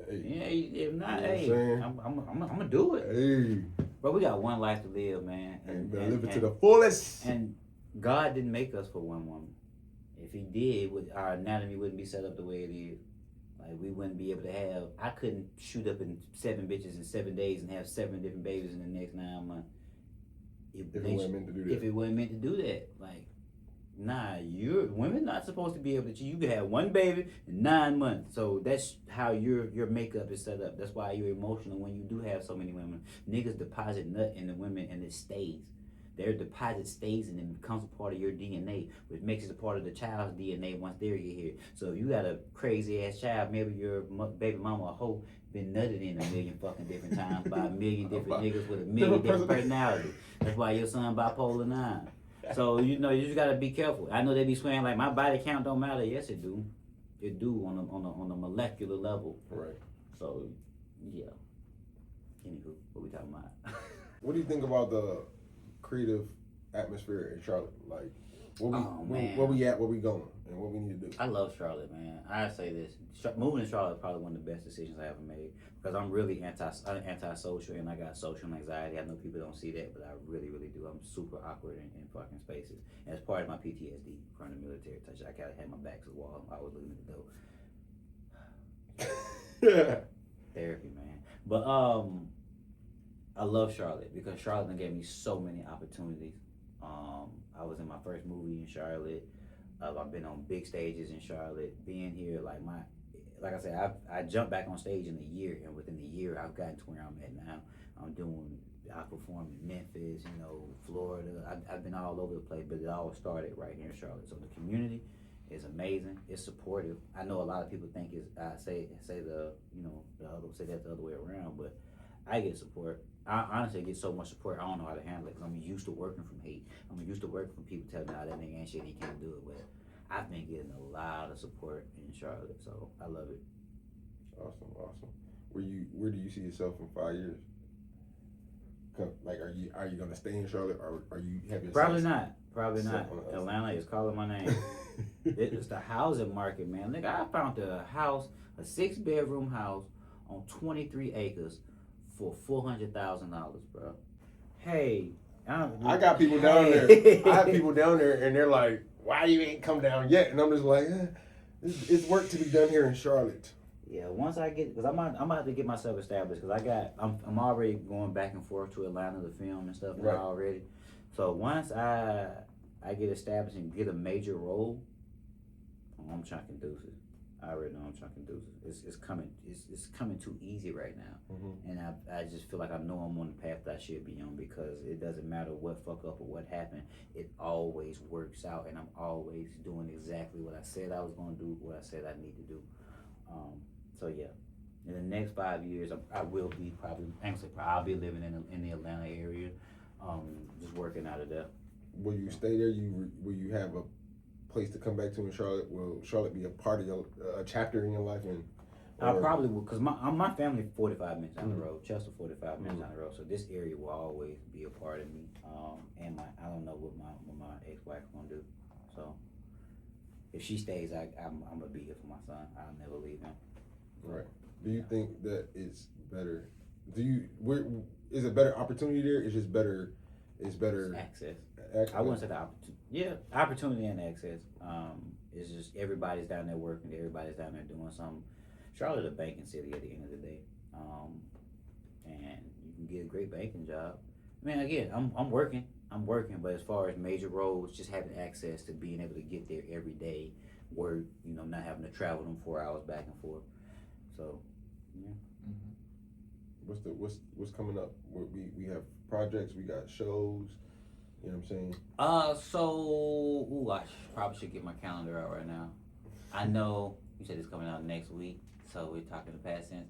if not, I'm gonna do it. Hey, bro, we got one life to live, man. And live it to the fullest. And God didn't make us for one woman. If He did, our anatomy wouldn't be set up the way it is. Like, we wouldn't be able to have. I couldn't shoot up in 7 bitches in 7 days and have 7 different babies in the next 9 months. If it wasn't meant to do that. If it wasn't meant to do that, like. Nah, women not supposed to be able to. You can have 1 baby in 9 months. So that's how your makeup is set up. That's why you're emotional when you do have so many women. Niggas deposit nut in the women and it stays. their deposit stays in and becomes a part of your DNA, which makes it a part of the child's DNA once they get here. So if you got a crazy ass child, maybe your baby mama a hoe been nutted in a million fucking different times by a million different niggas with a million different personalities. That's why your son bipolar 9. So you just gotta be careful. I know they be swearing like my body count don't matter. Yes, it do. It do on a molecular level. Right. So yeah. Anywho, what we talking about? What do you think about the creative atmosphere in Charlotte? Like, where we at, where we going, and what we need to do? I love Charlotte, man. I say this: moving to Charlotte is probably one of the best decisions I ever made because I'm really antisocial and I got social anxiety. I know people don't see that, but I really, really do. I'm super awkward in fucking spaces. And it's part of my PTSD from the military touch. I gotta have my back to the wall. I was looking at the door. Therapy, man. But I love Charlotte because Charlotte done gave me so many opportunities. I was in my first movie in Charlotte. I've been on big stages in Charlotte. Being here, like I said, I jumped back on stage in a year, and within a year, I've gotten to where I'm at now. I performed in Memphis, Florida. I've been all over the place, but it all started right here in Charlotte. So the community is amazing. It's supportive. I know a lot of people think say that the other way around, but I get support. I honestly get so much support. I don't know how to handle it because I'm used to working from hate. I'm used to working from people telling me, "Oh, that nigga ain't shit. He can't do it." But I've been getting a lot of support in Charlotte, so I love it. Awesome. Where do you see yourself in 5 years? Like, are you gonna stay in Charlotte, or are you have your Probably not. Atlanta is calling my name. It's the housing market, man. Nigga, I found a 6-bedroom house on 23 acres for $400,000, bro. Hey, I got people down there. I have people down there, and they're like, "Why you ain't come down yet?" And I'm just like, "It's work to be done here in Charlotte." Yeah, once I get, because I'm about to get myself established, because I'm already going back and forth to Atlanta to film and stuff right. already. So once I get established and get a major role, I'm chucking deuces. I already know I'm chucking deuces. It's coming. It's coming too easy right now, and I just feel like I know I'm on the path that I should be on because it doesn't matter what fuck up or what happened. It always works out, and I'm always doing exactly what I said I was going to do, what I said I need to do. So yeah, in the next 5 years, I will be I'll be living in the Atlanta area, just working out of there. Will you stay there? Will you have a place to come back to in Charlotte? Will Charlotte be a part of your chapter in your life? I probably will, because my family 45 minutes down the road, Chester 45 minutes down the road, so this area will always be a part of me. And I don't know what my ex-wife gonna do, so if she stays, I'm gonna be here for my son. I'll never leave him. Right. Do you think that it's better? Is it better opportunity there? It's just better. It's better access. I wouldn't say the opportunity. Yeah, opportunity and access. It's just everybody's down there working. Everybody's down there doing something. Charlotte a banking city at the end of the day, and you can get a great banking job. I mean, again, I'm working, but as far as major roads, just having access to being able to get there every day, work, not having to travel them 4 hours back and forth. So, yeah. What's coming up? We have projects, we got shows. You know what I'm saying? I probably should get my calendar out right now. I know you said it's coming out next week, so we're talking the past tense.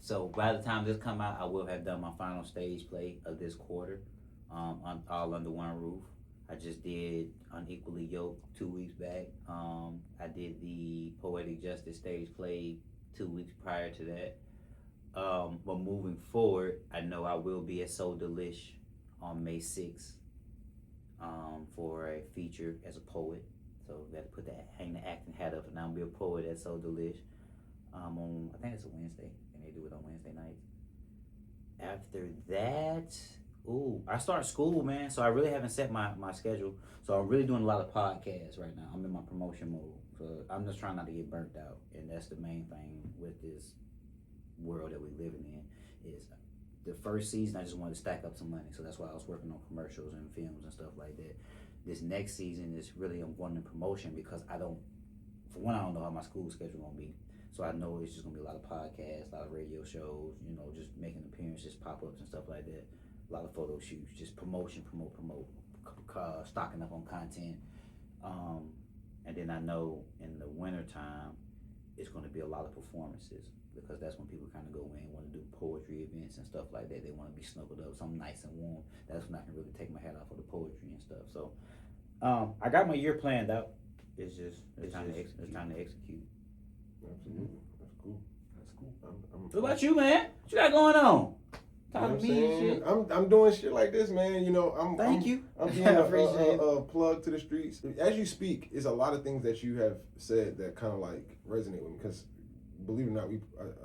So by the time this come out, I will have done my final stage play of this quarter, all under one roof. I just did Unequally Yoked 2 weeks back. I did the Poetic Justice stage play 2 weeks prior to that. But moving forward, I know I will be at So Delish on May 6th for a feature as a poet. So we got to hang the acting hat up, and I'm be a poet at So Delish. I think it's a Wednesday, and they do it on Wednesday nights. After that, I start school, man. So I really haven't set my schedule. So I'm really doing a lot of podcasts right now. I'm in my promotion mode. So I'm just trying not to get burnt out, and that's the main thing with this world that we're living in. Is the first season I just wanted to stack up some money, so that's why I was working on commercials and films and stuff like that. This next season is really I'm going in promotion because I don't know how my school schedule gonna be. So I know it's just gonna be a lot of podcasts, a lot of radio shows, just making appearances, pop-ups and stuff like that. a lot of photo shoots, just promote, stocking up on content. And then I know in the winter time, it's going to be a lot of performances because that's when people kind of go in, want to do poetry events and stuff like that. They want to be snuggled up, something nice and warm. That's when I can really take my hat off for the poetry and stuff. So I got my year planned out. It's time to execute. Absolutely, that's cool. That's cool. What about you, man? What you got going on? Talk to me and shit. I'm doing shit like this, man. You know, Thank you. I'm being a plug to the streets. As you speak, it's a lot of things that you have said that kind of like resonate with me. Because believe it or not,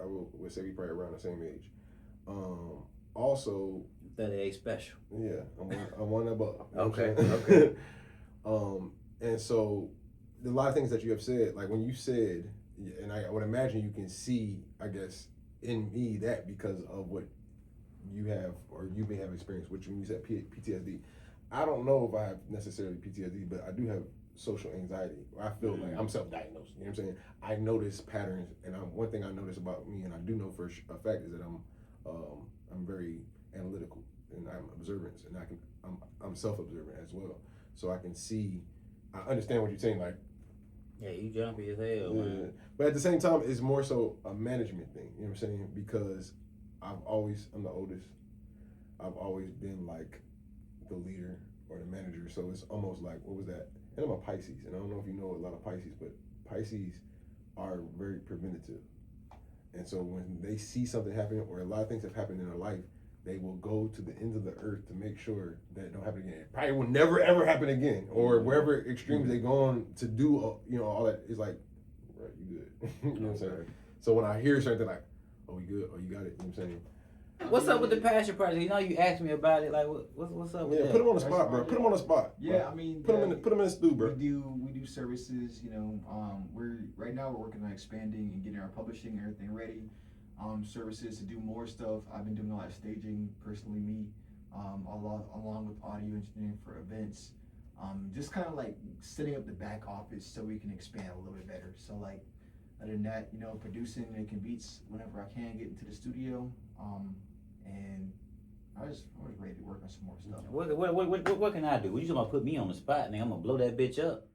I would say we probably around the same age. Also, that ain't special. Yeah, I'm one above. Okay. And so a lot of things that you have said, like when you said, and I would imagine you can see, I guess, in me that because of what you have or you may have experienced, which when you said PTSD, I don't know if I have necessarily PTSD, but I do have social anxiety. I feel like I'm self-diagnosed. You know what I'm saying? I notice patterns, and one thing I notice about me, and I do know for a fact, is that I'm very analytical and I'm observant, and I'm self-observant as well. So I can see, I understand what you're saying, like. Yeah, you jumpy as hell, man. But at the same time, it's more so a management thing. You know what I'm saying? Because I'm the oldest. I've always been like the leader or the manager. So it's almost like, what was that? And I'm a Pisces, and I don't know if you know a lot of Pisces, but Pisces are very preventative. And so when they see something happening, or a lot of things have happened in their life, they will go to the ends of the earth to make sure that it don't happen again. It probably will never ever happen again, or wherever extremes they go on to do, all that is like, right, you good. You know what I'm saying? So when I hear something like, oh, we good, oh, you got it, you know what I'm saying? What's up with the passion project? You know, you asked me about it. Like, what's up with that? Put him on the spot, bro. Put him on the spot. Yeah, bro. I mean, put him in the stew, bro. We do services. You know, we're working on expanding and getting our publishing and everything ready. Services to do more stuff. I've been doing a lot of staging personally, me, along with audio engineering for events. Just kind of like setting up the back office so we can expand a little bit better. So like, other than that, you know, producing, making beats whenever I can, get into the studio. And I was ready to work on some more stuff. What can I do? You just gonna put me on the spot, nigga? I'm gonna blow that bitch up.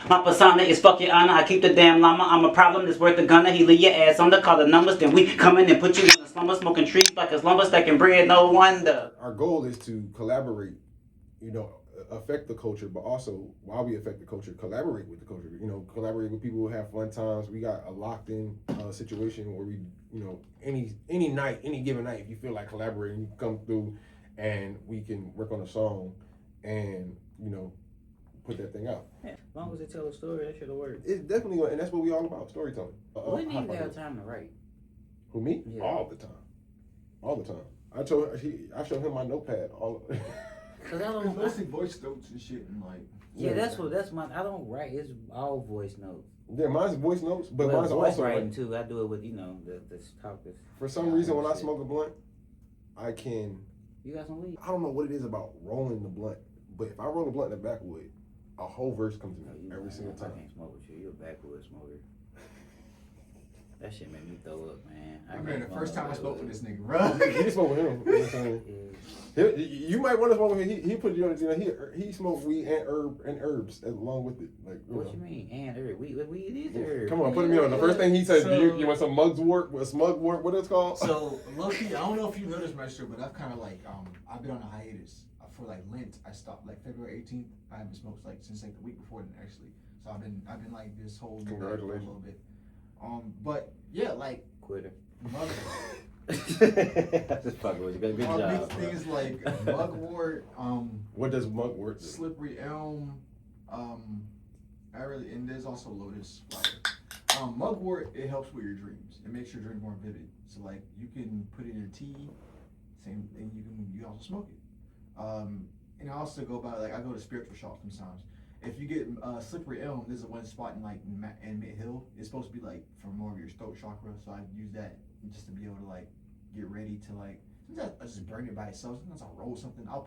My persona is fuck your honor. I keep the damn llama. I'm a problem that's worth a gunner. He leave your ass under, call the numbers. Then we come in and put you in the slumber, smoking trees like it's lumber, stacking bread. No wonder. Our goal is to collaborate, affect the culture, but also while we affect the culture, collaborate with the culture. Collaborate with people who have fun times. We got a locked-in situation where we, any night, any given night, if you feel like collaborating, you come through, and we can work on a song, and put that thing out. Yeah, as long as they tell a story, that shit'll work. It's definitely, and that's what we all about, storytelling. When do you have time to write? Who, me? Yeah. All the time. I showed him my notepad. Cause I don't. It's mostly voice notes and shit, and like. Yeah, that's my. I don't write. It's all voice notes. Yeah, mine's voice notes, but mine's voice also writing too. I do it with this talk. This. For some reason, when I smoke a blunt, I can. You got some weed? I don't know what it is about rolling the blunt, but if I roll the blunt in the backwood, a whole verse comes to me every single time. I can't smoke with you. You're a backwoods smoker. That shit made me throw up, man. I remember the first time I spoke with this nigga, bro. You smoke with him. You know what I'm saying? You might want to smoke with him. He put you on. He smoked weed and herbs along with it. Like, what you mean? And herb? Weed is herb. Come on, put me on. The first thing he said, you want some mugwort? What it's called? So low-key, I don't know if you know this, Maestro, but I've kind of like I've been on a hiatus for like Lent. I stopped like February 18th. I haven't smoked like since like the week before then actually. So I've been like this whole for a little bit. But yeah, like quitter. Just fucking with you. Good job. Mixed things like mugwort. What does mugwort do? Slippery elm. And there's also lotus flower. Mugwort, it helps with your dreams. It makes your dreams more vivid. So like you can put it in your tea. Same thing. You can also smoke it. And I also go by like I go to spiritual shops sometimes. If you get slippery elm, there's one spot in Mid Hill. It's supposed to be like for more of your throat chakra, so I use that just to be able to like get ready to like. Sometimes I just burn it by itself. Sometimes I'll roll something. I'll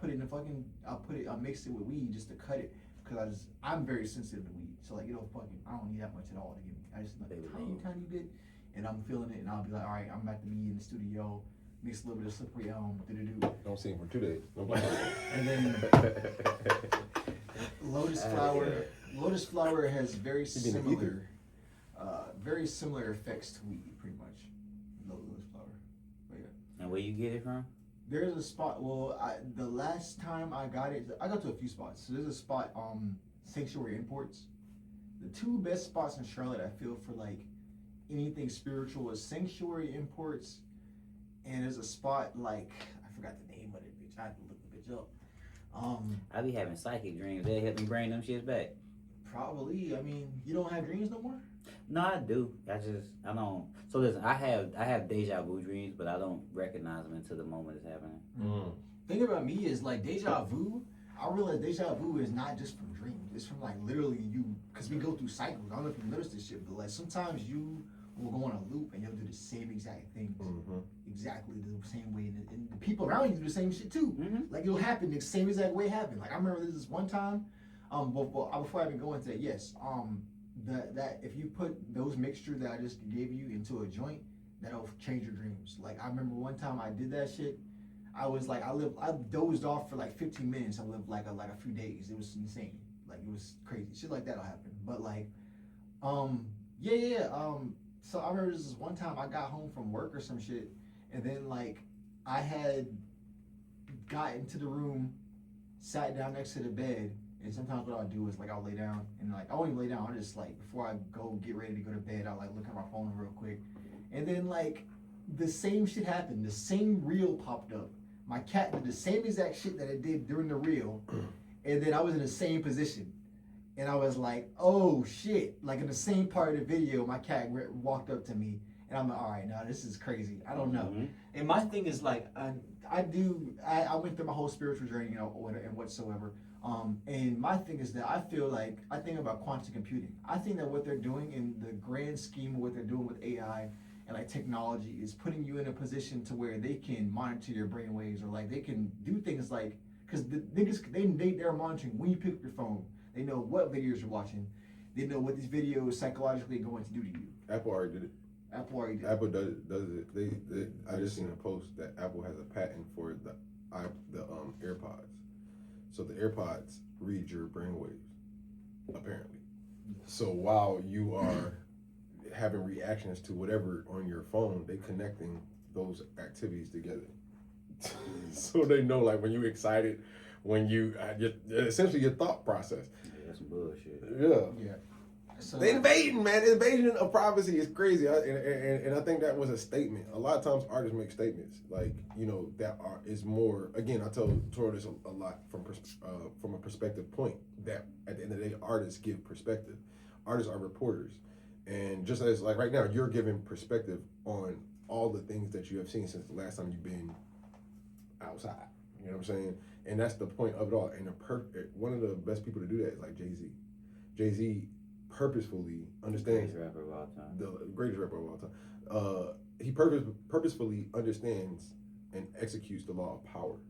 mix it with weed just to cut it because I'm very sensitive to weed. So like I don't need that much at all to give me. I just like tiny bit, and I'm feeling it, and I'll be like, all right, I'm about to be in the studio, makes a little bit of slippery do-do-do. Don't see him for 2 days. And then lotus flower has very similar effects to weed, pretty much. Lotus flower. But yeah. And where you get it from? There's a spot. Well, the last time I got it, I got to a few spots. So there's a spot, Sanctuary Imports. The two best spots in Charlotte, I feel, for like anything spiritual is Sanctuary Imports, and there's a spot like I forgot the name of it, bitch. I had to look the bitch up. I be having psychic dreams. They help me bring them shits back. Probably. I mean, you don't have dreams no more? No, I do. I don't. So listen, I have deja vu dreams, but I don't recognize them until the moment it's happening. Thing about me is like deja vu. I realize deja vu is not just from dreams. It's from like literally because we go through cycles. I don't know if you noticed this shit, but like sometimes you will go on a loop and you'll do the same exact things, exactly the same way, and the people around you do the same shit too. Like it'll happen the same exact way it happened. Like I remember this one time. Before I even go into that, yes. That if you put those mixtures that I just gave you into a joint, that'll change your dreams. Like I remember one time I did that shit. I was like, I dozed off for like 15 minutes. I lived like a few days. It was insane. Like it was crazy. Shit like that'll happen. But like, so I remember this one time I got home from work or some shit, and then like I had got into the room, sat down next to the bed. And sometimes what I'll do is like I'll lay down and like I won't even lay down. I'll just like before I go get ready to go to bed, I'll like look at my phone real quick, and then like the same shit happened. The same reel popped up. My cat did the same exact shit that it did during the reel, and then I was in the same position, and I was like, oh shit! Like in the same part of the video, my cat walked up to me, and I'm like, all right, now this is crazy. I don't know. And my thing is like I went through my whole spiritual journey, you know, and whatsoever. And my thing is that I think about quantum computing. I think that what they're doing in the grand scheme of what they're doing with AI and like technology is putting you in a position to where they can monitor your brain waves, or like they can do things like, because they're monitoring when you pick up your phone. They know what videos you're watching. They know what these videos psychologically are going to do to you. Apple already did it. Apple does it. I just seen a post that Apple has a patent for the AirPods. So the AirPods read your brainwaves, apparently. So while you are having reactions to whatever on your phone, they connecting those activities together. So they know like when you're excited, when you essentially your thought process. Yeah, that's some bullshit. Yeah. So the invasion, man. The invasion of privacy is crazy. And I think that was a statement. A lot of times artists make statements like, you know, that is more, again, I tell Toro this a lot from a perspective point, that at the end of the day, artists give perspective. Artists are reporters. And just as like right now, you're giving perspective on all the things that you have seen since the last time you've been outside. You know what I'm saying? And that's the point of it all. And one of the best people to do that is like Jay-Z. Jay-Z purposefully understands the greatest rapper of all time. The greatest rapper of all time. He purposefully understands and executes the law of power.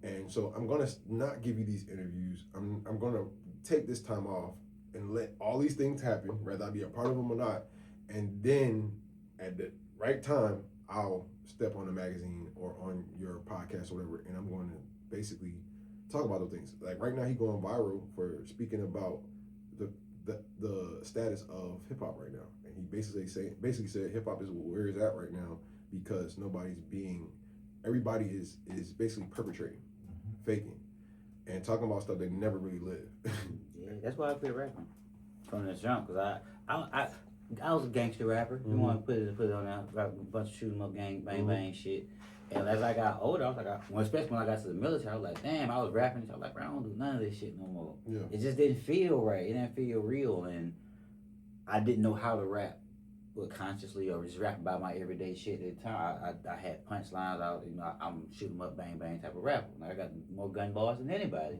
And so I'm gonna not give you these interviews. I'm gonna take this time off and let all these things happen, whether I be a part of them or not. And then at the right time, I'll step on a magazine or on your podcast or whatever, and I'm going to basically talk about those things. Like right now, he going viral for speaking about the status of hip hop right now, and he basically said hip hop is where it's at right now because everybody is basically perpetrating, faking, and talking about stuff they never really lived. Yeah, that's why I quit rapping from the jump, because I was a gangster rapper. You want to put it on there, rap a bunch of shoot 'em up gang bang bang shit. And as I got older, I was like, especially when I got to the military, I was like, damn, I was rapping. I was like, bro, I don't do none of this shit no more. Yeah. It just didn't feel right. It didn't feel real, and I didn't know how to rap, consciously or just rap about my everyday shit at the time. I had punchlines out. You know, I'm shoot 'em up bang bang type of rapper. Like, I got more gun bars than anybody,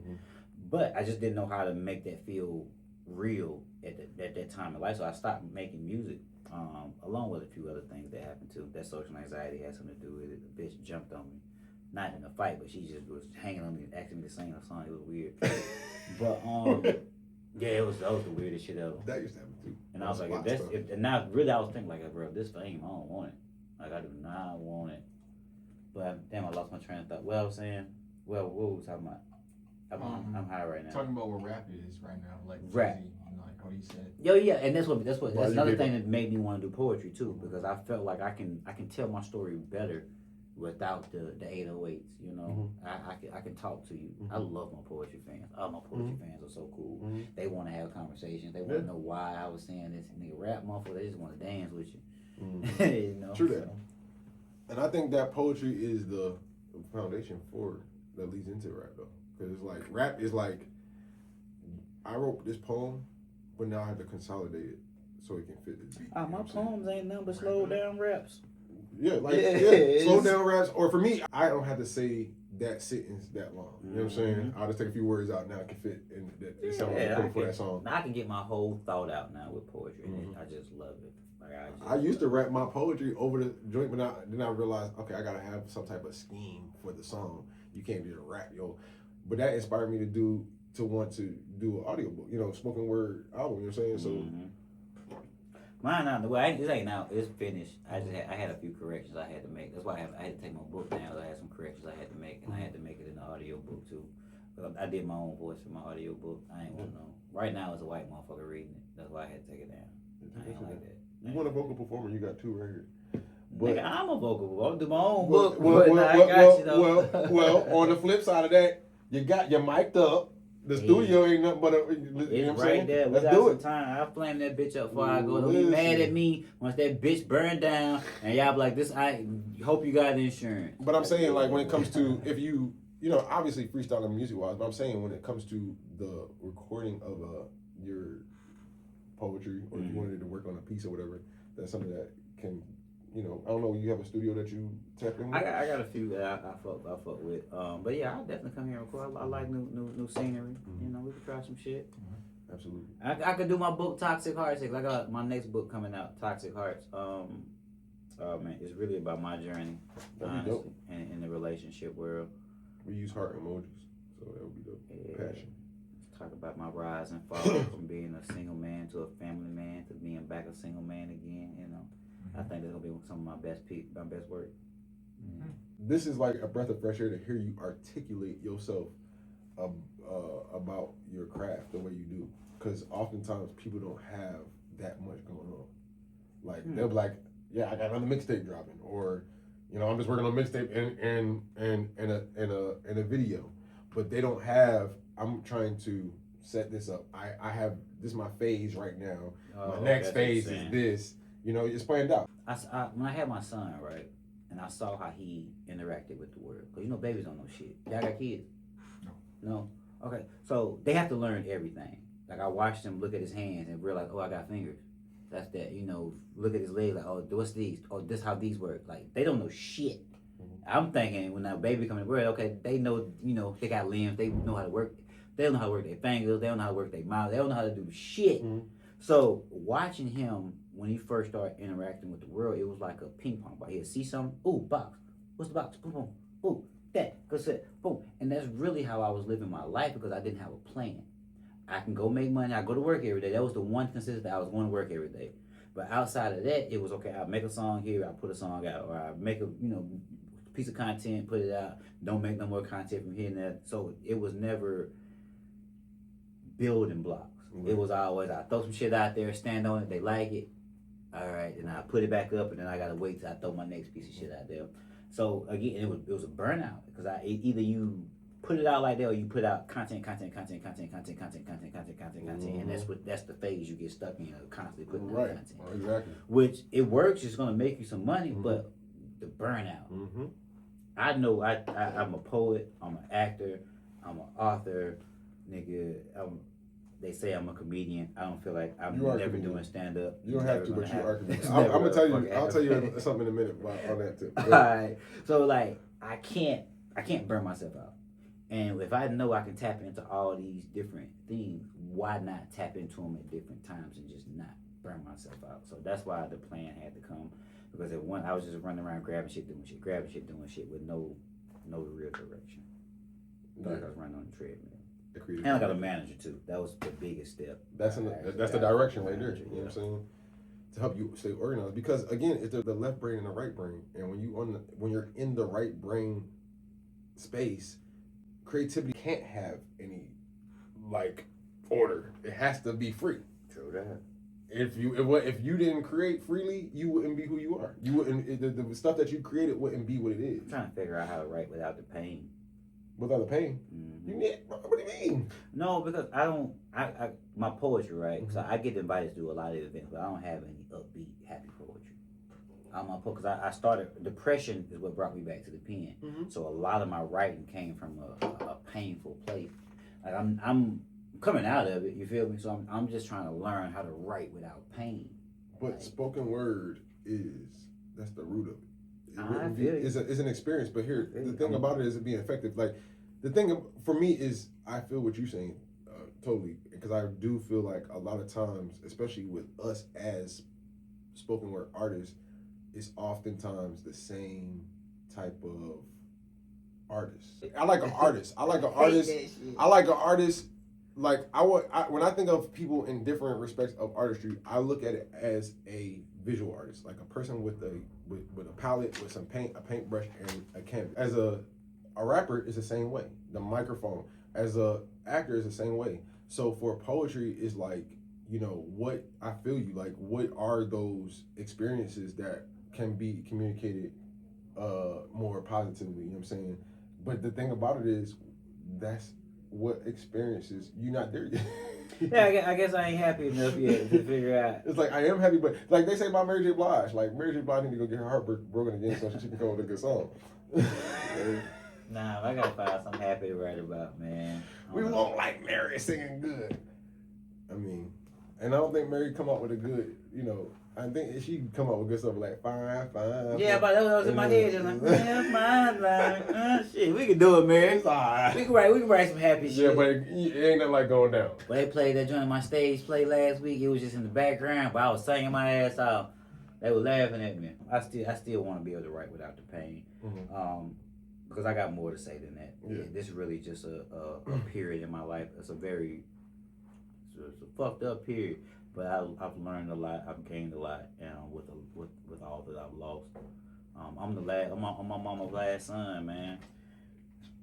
but I just didn't know how to make that feel real at that time in life. So I stopped making music. Along with a few other things that happened too. That social anxiety had something to do with it. The bitch jumped on me. Not in a fight, but she just was hanging on me and asking me to sing a song. It was weird. But yeah, that was the weirdest shit ever. That used to happen too. And I was like, and now really I was thinking like, bro, this fame, I don't want it. Like, I do not want it. But damn, I lost my train of thought. What I was saying. Well, what was I talking about? I'm high right now. Talking about what rap is right now, like rap. Jay-Z, you know, like how he said. Yo, yeah, and that's another thing it. that made me want to do poetry too, because I felt like I can tell my story better without the 808s. You know, I can talk to you. I love my poetry fans. All my poetry fans are so cool. They want to have conversations. They want to know why I was saying this. Nigga, rap motherfucker, they just want to dance with you. You know. True that. And I think that poetry is the foundation that leads into rap though. Because it's like, rap is like, I wrote this poem, but now I have to consolidate it so it can fit the beat. My poems ain't nothing but slow down raps. Yeah, slow down raps. Or for me, I don't have to say that sentence that long. You know what I'm saying? I'll just take a few words out now. It can fit in that sound for that song. I can get my whole thought out now with poetry. And I just love it. Like I used to rap my poetry over the joint, but then I realized, okay, I gotta have some type of scheme for the song. You can't just rap, yo. But that inspired me to want to do an audiobook, spoken word album. You know what I'm saying? So mine now, it ain't now. It's finished. I had a few corrections I had to make. That's why I had to take my book down. I had some corrections I had to make, and I had to make it in the audio book too. I did my own voice for my audio book. I ain't want to know. Right now, it's a white motherfucker reading it. That's why I had to take it down. I ain't like that. You want a vocal performer? You got two right here. But nigga, I'm a vocal. I'll do my own book. Well, on the flip side of that, you got your mic'd up. The studio ain't nothing but it's right there. Let's do it. Time. I flame that bitch up before I go. Don't be mad at me once that bitch burned down and y'all be like this. I hope you got insurance. But I'm saying, like, when it comes to if you obviously freestyling music wise, but I'm saying when it comes to the recording of your poetry, or if you wanted to work on a piece or whatever, that's something that can. I don't know. You have a studio that you tap in with? I got a few that I fuck with. But yeah, I'll definitely come here and record. I like new scenery. We could try some shit. Absolutely. I could do my book Toxic Hearts. I got my next book coming out, Toxic Hearts. Man, it's really about my journey, honestly, in the relationship world. We use heart emojis, so that would be dope. Yeah. Passion. Talk about my rise and fall from being a single man to a family man to being back a single man again. I think that's gonna be some of my best work. This is like a breath of fresh air to hear you articulate yourself about your craft the way you do, because oftentimes people don't have that much going on. Like they'll be like, "Yeah, I got another mixtape dropping," or I'm just working on a mixtape and a video, but they don't have. I'm trying to set this up. I have this is my phase right now. My next phase is this. It's planned out. When I had my son, right, and I saw how he interacted with the world, because babies don't know shit. Y'all got kids? No. Okay, so they have to learn everything. Like I watched him look at his hands and realize, oh, I got fingers. That's that. Look at his legs, like, oh, what's these? Oh, this how these work. Like they don't know shit. I'm thinking when that baby come in the world, okay, they know, they got limbs, they know how to work. They don't know how to work their fingers. They don't know how to work their mouth. They don't know how to do shit. So watching him when he first started interacting with the world, it was like a ping pong ball. He'd see something, ooh, box. What's the box? Boom, boom. Ooh, that. Good set. Boom. And that's really how I was living my life, because I didn't have a plan. I can go make money. I go to work every day. That was the one consistent that I was going to work every day. But outside of that, it was okay. I make a song here. I put a song out, or I make a piece of content, put it out. Don't make no more content from here and there. So it was never building blocks. It was always I throw some shit out there, stand on it, they like it. All right, and I put it back up, and then I gotta wait till I throw my next piece of shit out there. So again, it was a burnout, because either you put it out like that, or you put out content, and that's the phase you get stuck in, constantly putting out content. Exactly. Which it works, it's gonna make you some money, but the burnout. I know I'm a poet, I'm an actor, I'm an author, nigga. They say I'm a comedian. I don't feel like I'm never doing stand up. You don't have to, but you are a comedian. I'm gonna tell you. I'll tell you something in a minute on that too. All right. So like, I can't burn myself out. And if I know I can tap into all these different things, why not tap into them at different times and just not burn myself out? So that's why the plan had to come, because at one I was just running around grabbing shit, doing shit with no real direction. Like I was running on the treadmill. And I got a manager too. That was the biggest step. That's the direction right there. You know what I'm saying? to help you stay organized. Because again, it's the left brain and the right brain, and when you're in the right brain space, creativity can't have any like order. It has to be free. True that. If you didn't create freely, you wouldn't be who you are. You wouldn't. The stuff that you created wouldn't be what it is. I'm trying to figure out how to write without the pain. Without the pain, you need. What do you mean? No, because I don't. I my poetry, right? So I get invited to do a lot of events, but I don't have any upbeat, happy poetry. Because I started depression is what brought me back to the pen. So a lot of my writing came from a painful place. Like I'm coming out of it. You feel me? So I'm just trying to learn how to write without pain. But like, spoken word that's the root of it. It's an experience. But here, the thing about it is it being effective. Like the thing for me is I feel what you're saying totally, because I do feel like a lot of times, especially with us as spoken word artists, it's oftentimes the same type of artist. I like an artist. Like when I think of people in different respects of artistry, I look at it as a visual artist, like a person with a palette, with some paint, a paintbrush, and a canvas. As a rapper, is the same way. The microphone. As a actor, is the same way. So for poetry, is like, you know, what I feel you like. What are those experiences that can be communicated more positively? You know what I'm saying? But the thing about it is, that's what experiences you're not there yet. Yeah, I guess I ain't happy enough yet to figure out. It's like I am happy, but like they say about Mary J. Blige, like Mary J. Blige need to go get her heart broken again so she can come up with a good song. Nah, I gotta find something happy to write about, man. We won't like Mary singing good. I mean, and I don't think Mary come up with a good, you know. I think she come up with good stuff like fine. Yeah, but that was in my head. Just like, fine. Shit, we can do it, man. It's all right. We can write some happy shit. Yeah, but it ain't nothing like going down. But they played that joint on my stage play last week. It was just in the background, but I was singing my ass off. They were laughing at me. I still want to be able to write without the pain. Because I got more to say than that. Yeah. This is really just a period in my life. It's a fucked up period. But I've learned a lot. I've gained a lot, with all that I've lost. I'm my mama's last son, man.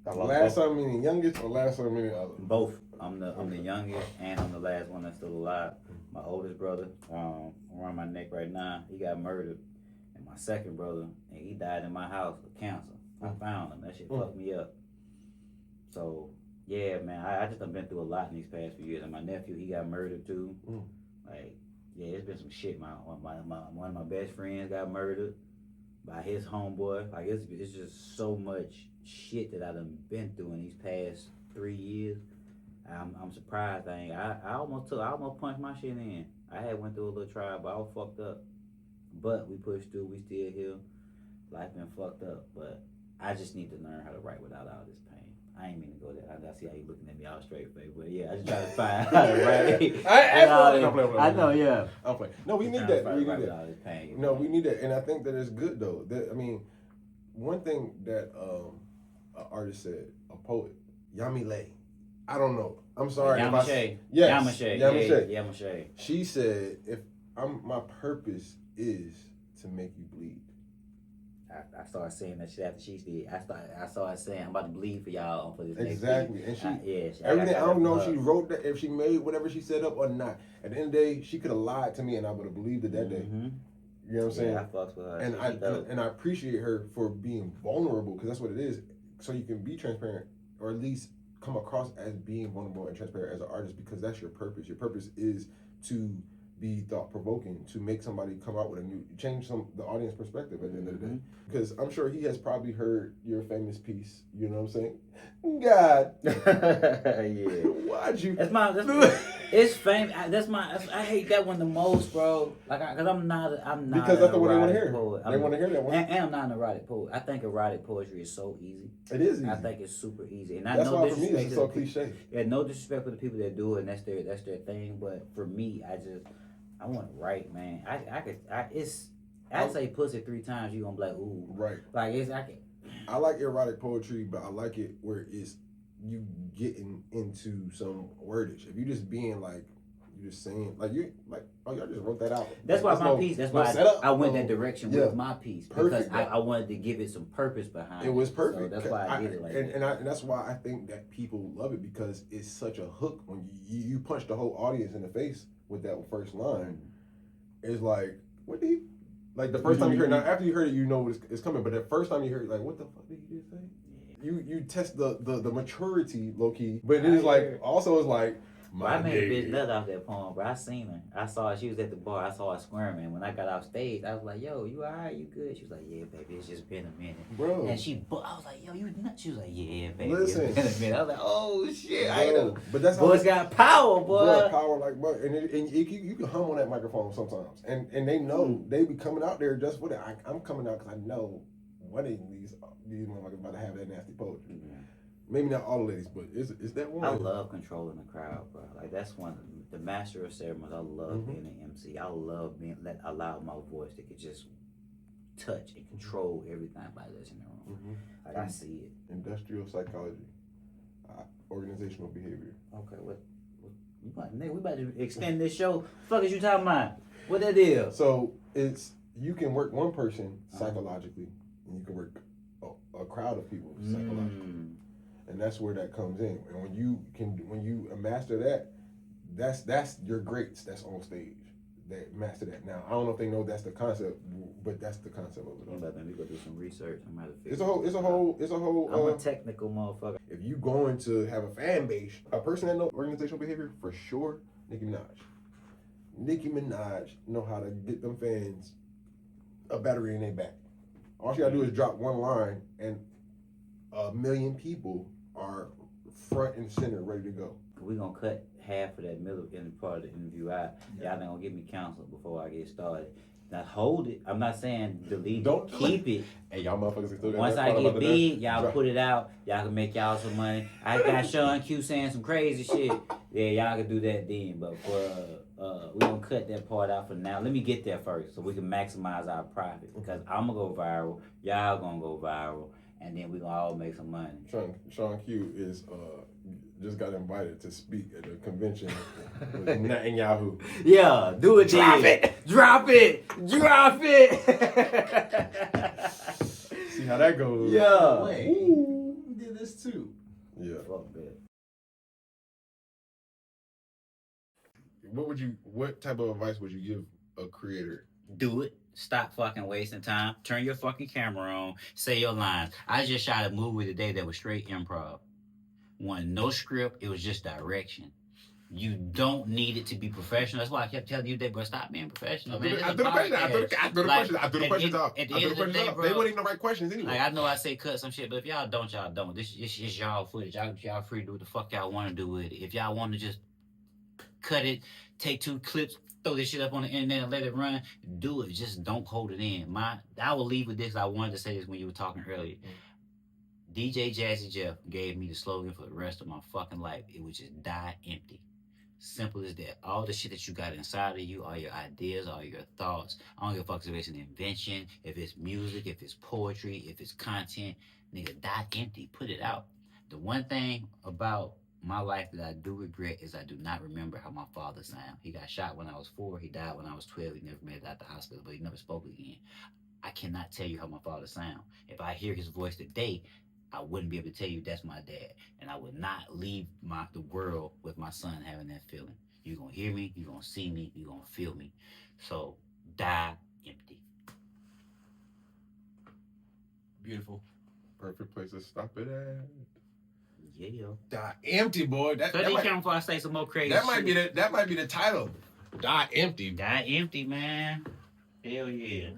Last son meaning youngest or last son meaning other? Both. I'm the youngest and I'm the last one that's still alive. My oldest brother, around my neck right now, he got murdered. And my second brother, and he died in my house of cancer. I found him. That shit fucked me up. So yeah, man, I just done been through a lot in these past few years. And my nephew, he got murdered too. Like, yeah, it's been some shit. One of my best friends got murdered by his homeboy. Like, it's just so much shit that I done been through in these past 3 years. I'm surprised I almost punched my shit in. I had went through a little trial, but I was fucked up. But we pushed through. We still here. Life been fucked up, but I just need to learn how to write without all this pain. I ain't mean to go there. I see how you looking at me all straight face, but yeah, I just try to find how to write. I know, yeah. I'm playing. No, we need that. We need that. All this pain, no, we need that, and I think that it's good though. I mean, one thing that an artist said, a poet, Yamile. I don't know. I'm sorry. Yamashé. Yes. Yamashé. She said, my purpose is to make you bleed. I started saying that shit after she did. I started saying I'm about to bleed for y'all for this exactly. next And she everything. I don't know if she wrote that, if she made whatever she set up or not. At the end of the day, she could have lied to me, and I would have believed it that day. You know what I'm saying? Yeah, I fucks with her. And I appreciate her for being vulnerable, because that's what it is. So you can be transparent, or at least come across as being vulnerable and transparent as an artist, because that's your purpose. Your purpose is to be thought-provoking, to make somebody come out with change the audience perspective at the end of the day. Because I'm sure he has probably heard your famous piece, you know what I'm saying? God. Yeah. Why'd you? It's famous. I hate that one the most, bro. Like, cause I'm not. Because that's the one they want to hear. Poet. They want to hear that one. And I'm not an erotic poet. I think erotic poetry is so easy. It is easy. I think it's super easy. And that's why for me it's so cliche. Yeah, no disrespect for the people that do it, and that's their thing. But for me, I want to write, man. I'd say pussy 3 times, you gonna be like, ooh. Right. Like, I like erotic poetry, but I like it where it's you getting into some wordage. If you just being like, you just saying like you like oh y'all just wrote that out. That's like, why my piece. That's why I went that direction with my piece because I wanted to give it some purpose behind it. It was perfect. So that's why I did it like that. And that's why I think that people love it because it's such a hook when you punch the whole audience in the face with that first line. It's like what did he like the first time you heard it, now after you heard it you know it's coming, but the first time you heard it like what the fuck did he just say? You test the maturity low key, but it is like also it's like I made a bitch nut off that poem, bro. I seen her. I saw her. She was at the bar. I saw her squirming. When I got off stage, I was like, "Yo, you alright? You good?" She was like, "Yeah, baby. It's just been a minute." Bro. And I was like, "Yo, you nuts?" She was like, "Yeah, baby. Listen. It's been a minute." I was like, "Oh shit, Bro, I know." but that's how Boys got power, boy. Bro, power like, bro, and you can hum on that microphone sometimes, and they know they be coming out there just for that. I'm coming out because I know one of these motherfuckers about to have that nasty poetry. Maybe not all the ladies, but it's that one. I love controlling the crowd, bro. Like that's one of the master of ceremonies. I love being an MC. I love being allow my voice to just touch and control everything that's in the room. Like I see it. Industrial psychology, organizational behavior. Okay, what we about to extend this show. Fuck is you talking about? What that is? So it's you can work one person psychologically, and you can work a crowd of people psychologically. And that's where that comes in. And when you master that, that's your greats that's on stage that master that. Now I don't know if they know that's the concept, but that's the concept of it. Let me go do some research. I'm gonna It's a whole. I'm a technical motherfucker. If you going to have a fan base, a person that knows organizational behavior for sure, Nicki Minaj. Nicki Minaj know how to get them fans a battery in their back. All she gotta do is drop one line, and 1 million people are front and center, ready to go. We're gonna cut half of that middle part of the interview out. Y'all not gonna give me counsel before I get started. Now hold it. I'm not saying delete it. Keep it. Hey, y'all motherfuckers still once I get big, y'all put it out. Y'all can make y'all some money. I got Sean Q saying some crazy shit. Yeah, y'all can do that then. But for we're gonna cut that part out for now. Let me get there first so we can maximize our profit. Because I'm gonna go viral. Y'all gonna go viral. And then we gonna all make some money. Sean Q is just got invited to speak at a convention with Netanyahu. Yeah, do it. Drop it. Drop it. Drop it. See how that goes. Yeah. Wait, who did this too? Yeah. Fuck that. What type of advice would you give a creator? Do it. Stop fucking wasting time. Turn your fucking camera on. Say your lines. I just shot a movie today that was straight improv. No script. It was just direction. You don't need it to be professional. That's why I kept telling you that, bro. Stop being professional, man. I threw the questions out. They weren't even the right questions anyway. Like I know I say cut some shit, but if y'all don't, y'all don't. This is y'all footage. Y'all free to do what the fuck y'all want to do with it. If y'all want to just cut it, take 2 clips, throw this shit up on the internet and let it run, do it. Just don't hold it in. I will leave with this. I wanted to say this when you were talking earlier. DJ Jazzy Jeff gave me the slogan for the rest of my fucking life. It was just die empty. Simple as that. All the shit that you got inside of you, all your ideas, all your thoughts, I don't give a fuck if it's an invention, if it's music, if it's poetry, if it's content, nigga, die empty. Put it out. The one thing about my life that I do regret is I do not remember how my father sounded. He got shot when I was 4. He died when I was 12. He never made it out the hospital, but he never spoke again. I cannot tell you how my father sound. If I hear his voice today, I wouldn't be able to tell you that's my dad. And I would not leave the world with my son having that feeling. You're going to hear me, you're going to see me, you're going to feel me. So, die empty. Beautiful. Perfect place to stop it at. Yeah. Die empty, boy. That might come before I say some more crazy that might be the title. Die empty. Die empty, man. Hell yeah.